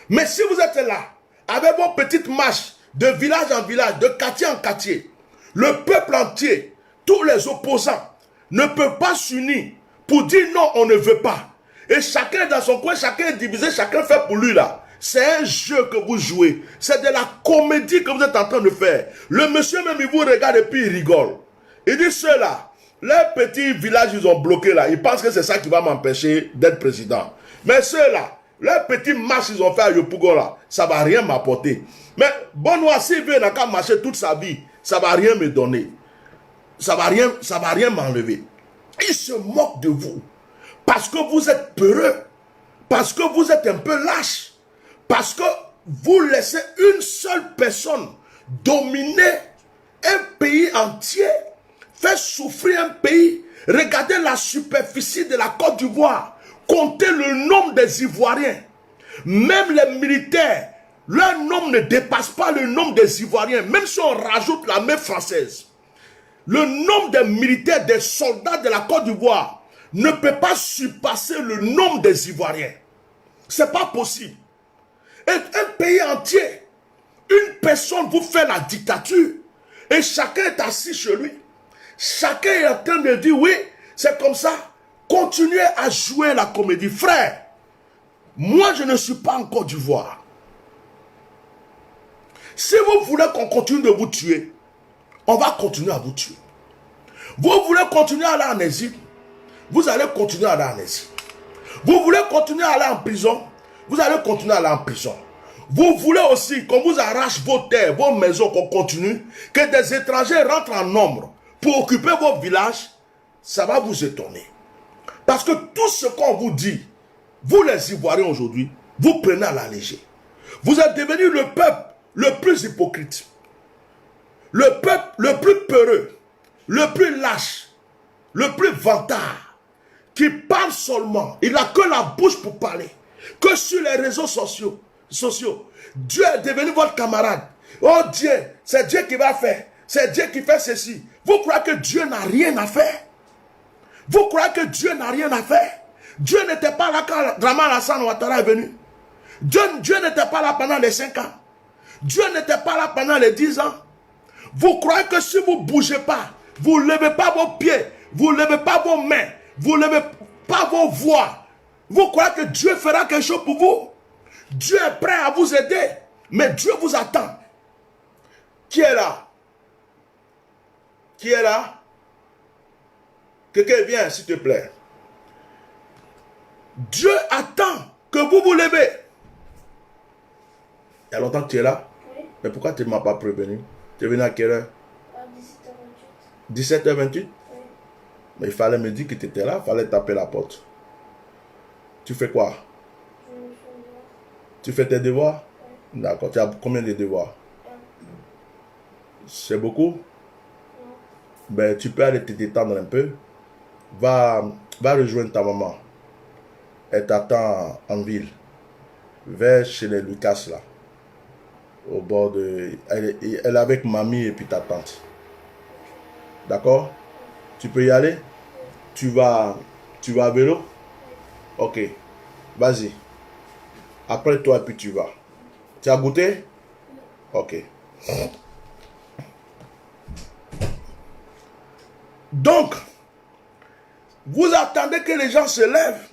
Mais si vous êtes là, avec vos petites marches, de village en village, de quartier en quartier, le peuple entier, tous les opposants, ne peuvent pas s'unir pour dire non, on ne veut pas. Et chacun dans son coin, chacun est divisé, chacun fait pour lui là. C'est un jeu que vous jouez. C'est de la comédie que vous êtes en train de faire. Le monsieur même, il vous regarde et puis il rigole. Il dit ceux-là, les petits villages, ils ont bloqué là. Ils pensent que c'est ça qui va m'empêcher d'être président. Mais ceux-là, les petits marches qu'ils ont fait à Yopougon là, ça ne va rien m'apporter. Mais Benoît, s'il veut n'a qu'à marcher toute sa vie, ça ne va rien me donner. Ça ne va rien m'enlever. Il se moque de vous. Parce que vous êtes peureux. Parce que vous êtes un peu lâche. Parce que vous laissez une seule personne dominer un pays entier, faire souffrir un pays. Regardez la superficie de la Côte d'Ivoire. Comptez le nombre des Ivoiriens. Même les militaires, leur nombre ne dépasse pas le nombre des Ivoiriens. Même si on rajoute l'armée française. Le nombre des militaires, des soldats de la Côte d'Ivoire ne peut pas surpasser le nombre des Ivoiriens. C'est pas possible. Et un pays entier, une personne vous fait la dictature et chacun est assis chez lui. Chacun est en train de dire oui, c'est comme ça. Continuez à jouer la comédie. Frère, moi je ne suis pas en Côte d'Ivoire. Si vous voulez qu'on continue de vous tuer, on va continuer à vous tuer. Vous voulez continuer à aller en exil, vous allez continuer à aller en exil. Vous voulez continuer à aller en prison, vous allez continuer à aller en prison. Vous voulez aussi qu'on vous arrache vos terres, vos maisons, qu'on continue, que des étrangers rentrent en nombre pour occuper vos villages, ça va vous étonner. Parce que tout ce qu'on vous dit, vous les Ivoiriens aujourd'hui, vous prenez à la légère. Vous êtes devenu le peuple le plus hypocrite, le peuple le plus peureux, le plus lâche, le plus vantard, qui parle seulement. Il n'a que la bouche pour parler, que sur les réseaux sociaux. Dieu est devenu votre camarade. Oh Dieu, c'est Dieu qui va faire. C'est Dieu qui fait ceci. Vous croyez que Dieu n'a rien à faire? Vous croyez que Dieu n'a rien à faire? Dieu n'était pas là quand Draman Alassane Ouattara est venu. Dieu n'était pas là pendant les 5 ans. Dieu n'était pas là pendant les 10 ans. Vous croyez que si vous ne bougez pas, vous ne levez pas vos pieds, vous ne levez pas vos mains, vous ne levez pas vos voix, vous croyez que Dieu fera quelque chose pour vous? Dieu est prêt à vous aider, mais Dieu vous attend. Qui est là? Qui est là? Quelqu'un vient, s'il te plaît. Dieu attend que vous vous levez. Il y a longtemps que tu es là? Oui. Mais pourquoi tu ne m'as pas prévenu? Tu es venu à quelle heure? À 17h28. 17h28? Oui. Mais il fallait me dire que tu étais là, il fallait taper la porte. Tu fais quoi? Tu fais tes devoirs? Oui. D'accord. Tu as combien de devoirs? C'est beaucoup? Non. Ben, tu peux aller te détendre un peu. Va rejoindre ta maman. Elle t'attend en ville. Va chez les Lucas là. Au bord de... Elle est avec mamie et puis ta tante. D'accord? Tu peux y aller? Tu vas à vélo? Ok. Vas-y. Après toi, et puis tu vas. Tu as goûté? Ok. Donc, vous attendez que les gens se lèvent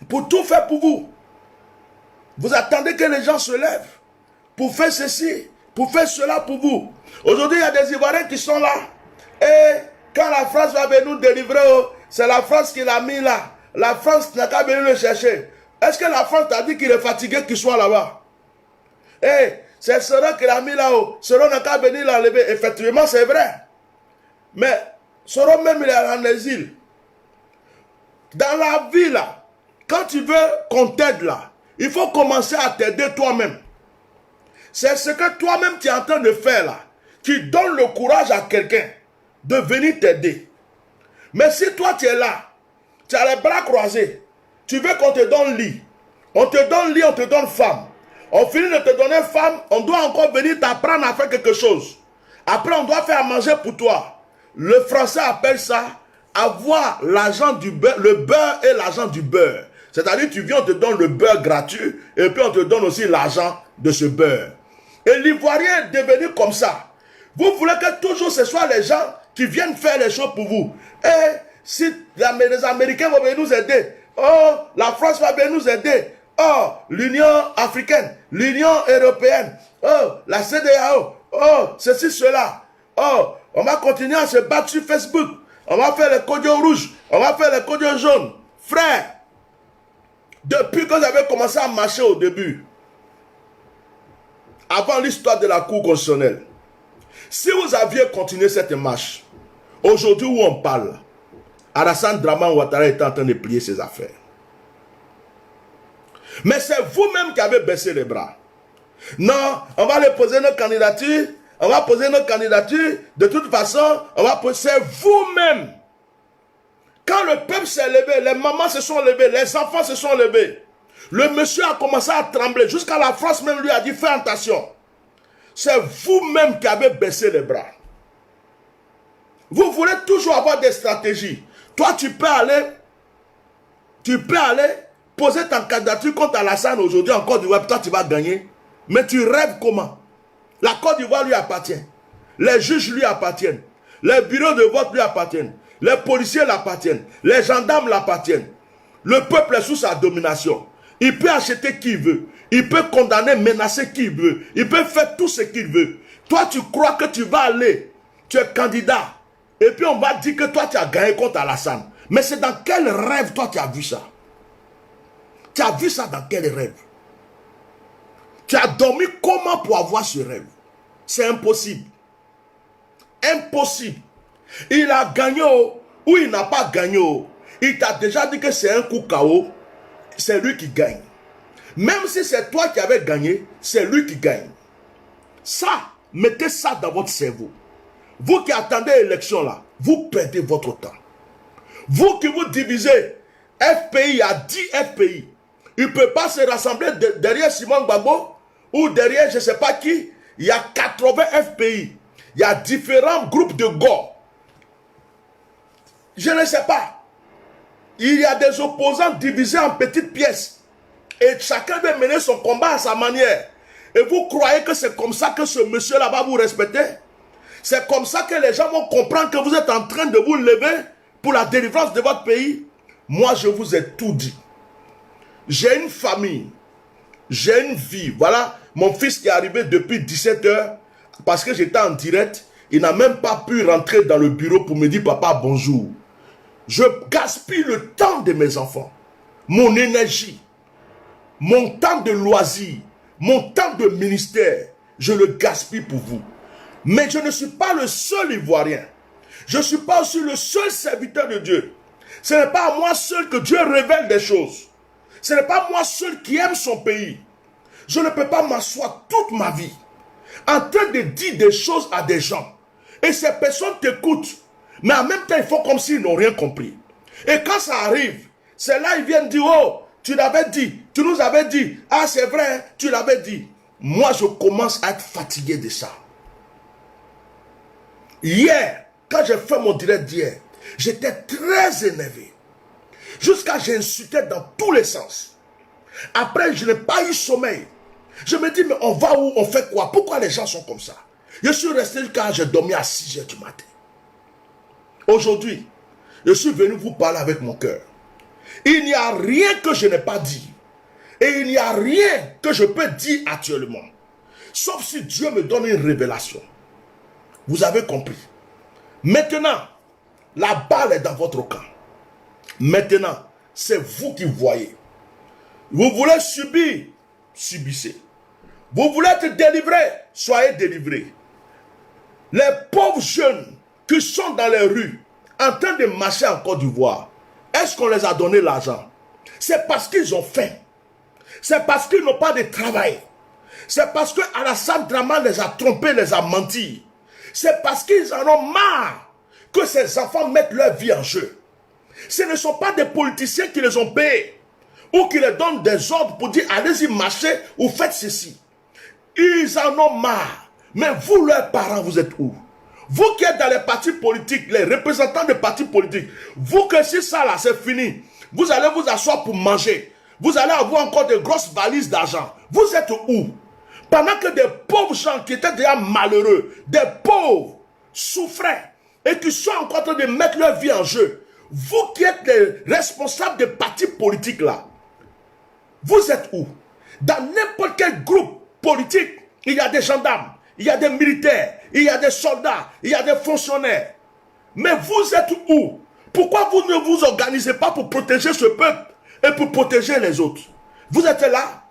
pour tout faire pour vous. Vous attendez que les gens se lèvent pour faire ceci, pour faire cela pour vous. Aujourd'hui, il y a des Ivoiriens qui sont là. Et quand la France va venir nous délivrer, c'est la France qui l'a mis là. La France n'a qu'à venir le chercher. Est-ce que la France t'a dit qu'il est fatigué qu'il soit là-bas? hey, c'est Soro qui l'a mis là-haut. Soro n'a qu'à venir l'enlever. Effectivement, c'est vrai. Mais Soro même, il est en exil. Dans la vie, là, quand tu veux qu'on t'aide, là, il faut commencer à t'aider toi-même. C'est ce que toi-même tu es en train de faire, là. Tu donnes le courage à quelqu'un de venir t'aider. Mais si toi, tu es là, tu as les bras croisés, tu veux qu'on te donne lit. On te donne lit, on te donne femme. On finit de te donner femme, on doit encore venir t'apprendre à faire quelque chose. Après, on doit faire à manger pour toi. Le français appelle ça avoir l'argent du beurre, le beurre et l'argent du beurre. C'est-à-dire, tu viens, on te donne le beurre gratuit et puis on te donne aussi l'argent de ce beurre. Et l'Ivoirien est devenu comme ça. Vous voulez que toujours ce soit les gens qui viennent faire les choses pour vous. Et si les Américains vont venir nous aider, oh, la France va venir nous aider, oh, l'Union africaine, l'Union européenne, oh, la CEDEAO, oh, ceci, cela, oh, on va continuer à se battre sur Facebook, on va faire les codios rouges, on va faire les codios jaunes. Frère, depuis que j'avais commencé à marcher au début, avant l'histoire de la Cour constitutionnelle, si vous aviez continué cette marche, aujourd'hui où on parle, Alassane Draman Ouattara est en train de plier ses affaires. Mais c'est vous-même qui avez baissé les bras. Non, on va les poser nos candidatures, on va poser nos candidatures, de toute façon, on va poser, c'est vous-même. Quand le peuple s'est levé, les mamans se sont levées, les enfants se sont levés. Le monsieur a commencé à trembler, jusqu'à la France même lui a dit, fais attention. C'est vous-même qui avez baissé les bras. Vous voulez toujours avoir des stratégies. Toi, tu peux aller poser ta candidature contre Alassane aujourd'hui en Côte d'Ivoire, toi tu vas gagner. Mais tu rêves comment? La Côte d'Ivoire lui appartient. Les juges lui appartiennent. Les bureaux de vote lui appartiennent. Les policiers l'appartiennent. Les gendarmes l'appartiennent. Le peuple est sous sa domination. Il peut acheter qui il veut. Il peut condamner, menacer qui il veut. Il peut faire tout ce qu'il veut. Toi, tu crois que tu vas aller. Tu es candidat. Et puis on va dire que toi, tu as gagné contre Alassane. Mais c'est dans quel rêve toi, tu as vu ça? Tu as vu ça dans quel rêve? Tu as dormi comment pour avoir ce rêve? C'est impossible. Impossible. Il a gagné ou il n'a pas gagné. Il t'a déjà dit que c'est un coup KO. C'est lui qui gagne. Même si c'est toi qui avais gagné, c'est lui qui gagne. Ça, mettez ça dans votre cerveau. Vous qui attendez l'élection là, vous perdez votre temps. Vous qui vous divisez, FPI, il y a 10 FPI. Il ne peut pas se rassembler derrière Simon Gbagbo ou derrière je ne sais pas qui. Il y a 80 FPI. Il y a différents groupes de gars. Je ne sais pas. Il y a des opposants divisés en petites pièces. Et chacun veut mener son combat à sa manière. Et vous croyez que c'est comme ça que ce monsieur-là va vous respecter? C'est comme ça que les gens vont comprendre que vous êtes en train de vous lever pour la délivrance de votre pays? Moi, je vous ai tout dit. J'ai une famille. J'ai une vie. Voilà, mon fils qui est arrivé depuis 17 h parce que j'étais en direct. Il n'a même pas pu rentrer dans le bureau pour me dire, papa, bonjour. Je gaspille le temps de mes enfants, mon énergie, mon temps de loisir, mon temps de ministère. Je le gaspille pour vous. Mais je ne suis pas le seul Ivoirien. Je ne suis pas aussi le seul serviteur de Dieu. Ce n'est pas à moi seul que Dieu révèle des choses. Ce n'est pas moi seul qui aime son pays. Je ne peux pas m'asseoir toute ma vie en train de dire des choses à des gens. Et ces personnes t'écoutent. Mais en même temps, ils font comme s'ils n'ont rien compris. Et quand ça arrive, c'est là ils viennent dire, oh, tu l'avais dit, tu nous avais dit. Ah, c'est vrai, tu l'avais dit. Moi, je commence à être fatigué de ça. Hier, quand j'ai fait mon direct d'hier, j'étais très énervé. Jusqu'à j'insultais dans tous les sens. Après, je n'ai pas eu sommeil. Je me dis, mais on va où, on fait quoi? Pourquoi les gens sont comme ça? Je suis resté jusqu'à j'ai dormi à 6 h du matin. Aujourd'hui, je suis venu vous parler avec mon cœur. Il n'y a rien que je n'ai pas dit. Et il n'y a rien que je peux dire actuellement. Sauf si Dieu me donne une révélation. Vous avez compris. Maintenant, la balle est dans votre camp. Maintenant, c'est vous qui voyez. Vous voulez subir, subissez. Vous voulez être délivré, soyez délivrés. Les pauvres jeunes qui sont dans les rues, en train de marcher en Côte d'Ivoire, est-ce qu'on les a donné l'argent? C'est parce qu'ils ont faim. C'est parce qu'ils n'ont pas de travail. C'est parce que Alassane Dramane les a trompés, les a menti. C'est parce qu'ils en ont marre que ces enfants mettent leur vie en jeu. Ce ne sont pas des politiciens qui les ont payés ou qui leur donnent des ordres pour dire allez-y marchez ou faites ceci. Ils en ont marre. Mais vous, leurs parents, vous êtes où? Vous qui êtes dans les partis politiques, les représentants des partis politiques, vous que si ça là c'est fini, vous allez vous asseoir pour manger. Vous allez avoir encore de grosses valises d'argent. Vous êtes où? Pendant que des pauvres gens qui étaient déjà malheureux, des pauvres, souffraient et qui sont encore en train de mettre leur vie en jeu. Vous qui êtes les responsables des partis politiques là, vous êtes où? Dans n'importe quel groupe politique, il y a des gendarmes, il y a des militaires, il y a des soldats, il y a des fonctionnaires. Mais vous êtes où? Pourquoi vous ne vous organisez pas pour protéger ce peuple et pour protéger les autres? Vous êtes là,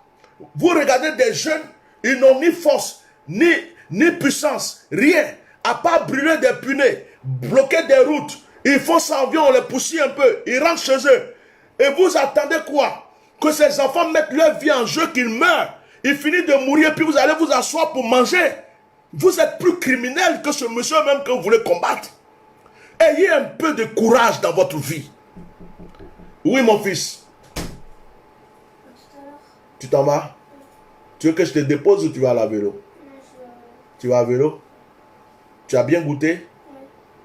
vous regardez des jeunes, ils n'ont ni force, ni puissance, rien, à part brûler des punais, bloquer des routes. Ils font ça en viande, on les pousse un peu, ils rentrent chez eux. Et vous attendez quoi? Que ces enfants mettent leur vie en jeu, qu'ils meurent. Ils finissent de mourir, puis vous allez vous asseoir pour manger. Vous êtes plus criminel que ce monsieur même que vous voulez combattre. Ayez un peu de courage dans votre vie. Oui, mon fils. Tu t'en vas? Tu veux que je te dépose ou tu vas à la vélo? Tu vas à vélo? Tu as bien goûté?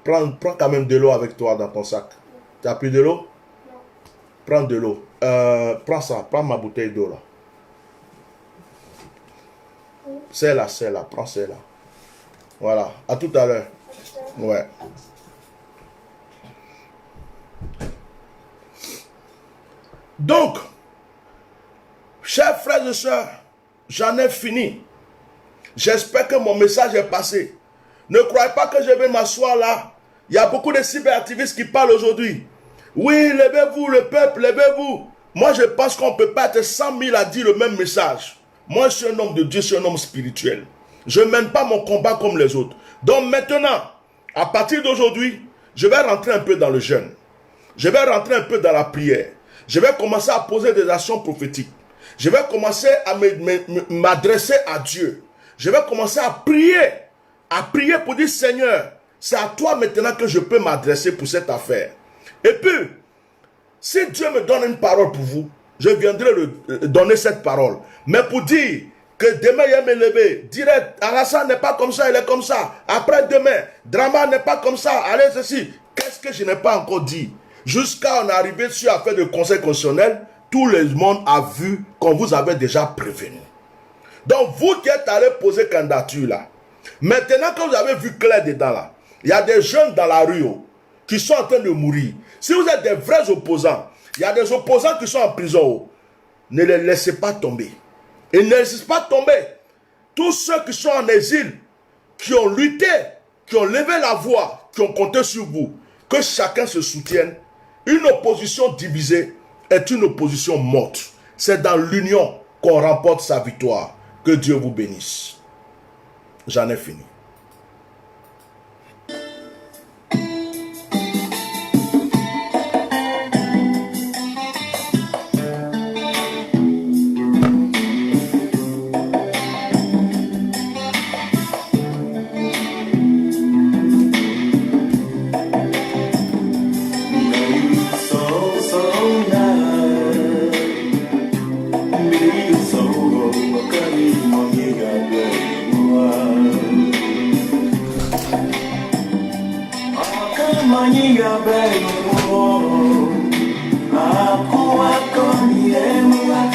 Prends quand même de l'eau avec toi dans ton sac. Tu as plus de l'eau? Prends de l'eau. Prends ça, prends ma bouteille d'eau là. Celle-là, prends celle-là. Voilà, à tout à l'heure. Ouais. Donc, chers frères et sœurs, j'en ai fini. J'espère que mon message est passé. Ne croyez pas que je vais m'asseoir là. Il y a beaucoup de cyberactivistes qui parlent aujourd'hui. Oui, levez-vous le peuple, levez-vous. Moi, je pense qu'on ne peut pas être 100 000 à dire le même message. Moi, je suis un homme de Dieu, je suis un homme spirituel. Je ne mène pas mon combat comme les autres. Donc maintenant, à partir d'aujourd'hui, je vais rentrer un peu dans le jeûne. Je vais rentrer un peu dans la prière. Je vais commencer à poser des actions prophétiques. Je vais commencer à m'adresser à Dieu. Je vais commencer à prier pour dire Seigneur, c'est à toi maintenant que je peux m'adresser pour cette affaire. Et puis, si Dieu me donne une parole pour vous, je viendrai donner cette parole. Mais pour dire que demain il va me lever, direct, Alassane n'est pas comme ça, il est comme ça. Après demain, Dramane n'est pas comme ça, allez ceci. Qu'est-ce que je n'ai pas encore dit? Jusqu'à en arriver sur l'affaire de conseil constitutionnel, tout le monde a vu qu'on vous avait déjà prévenu. Donc vous qui êtes allé poser candidature là, maintenant que vous avez vu clair dedans là, il y a des jeunes dans la rue qui sont en train de mourir. Si vous êtes des vrais opposants, il y a des opposants qui sont en prison. Ne les laissez pas tomber. Et ne laissez pas tomber tous ceux qui sont en exil, qui ont lutté, qui ont levé la voix, qui ont compté sur vous. Que chacun se soutienne. Une opposition divisée est une opposition morte. C'est dans l'union qu'on remporte sa victoire. Que Dieu vous bénisse. J'en ai fini. Aku akan dilema,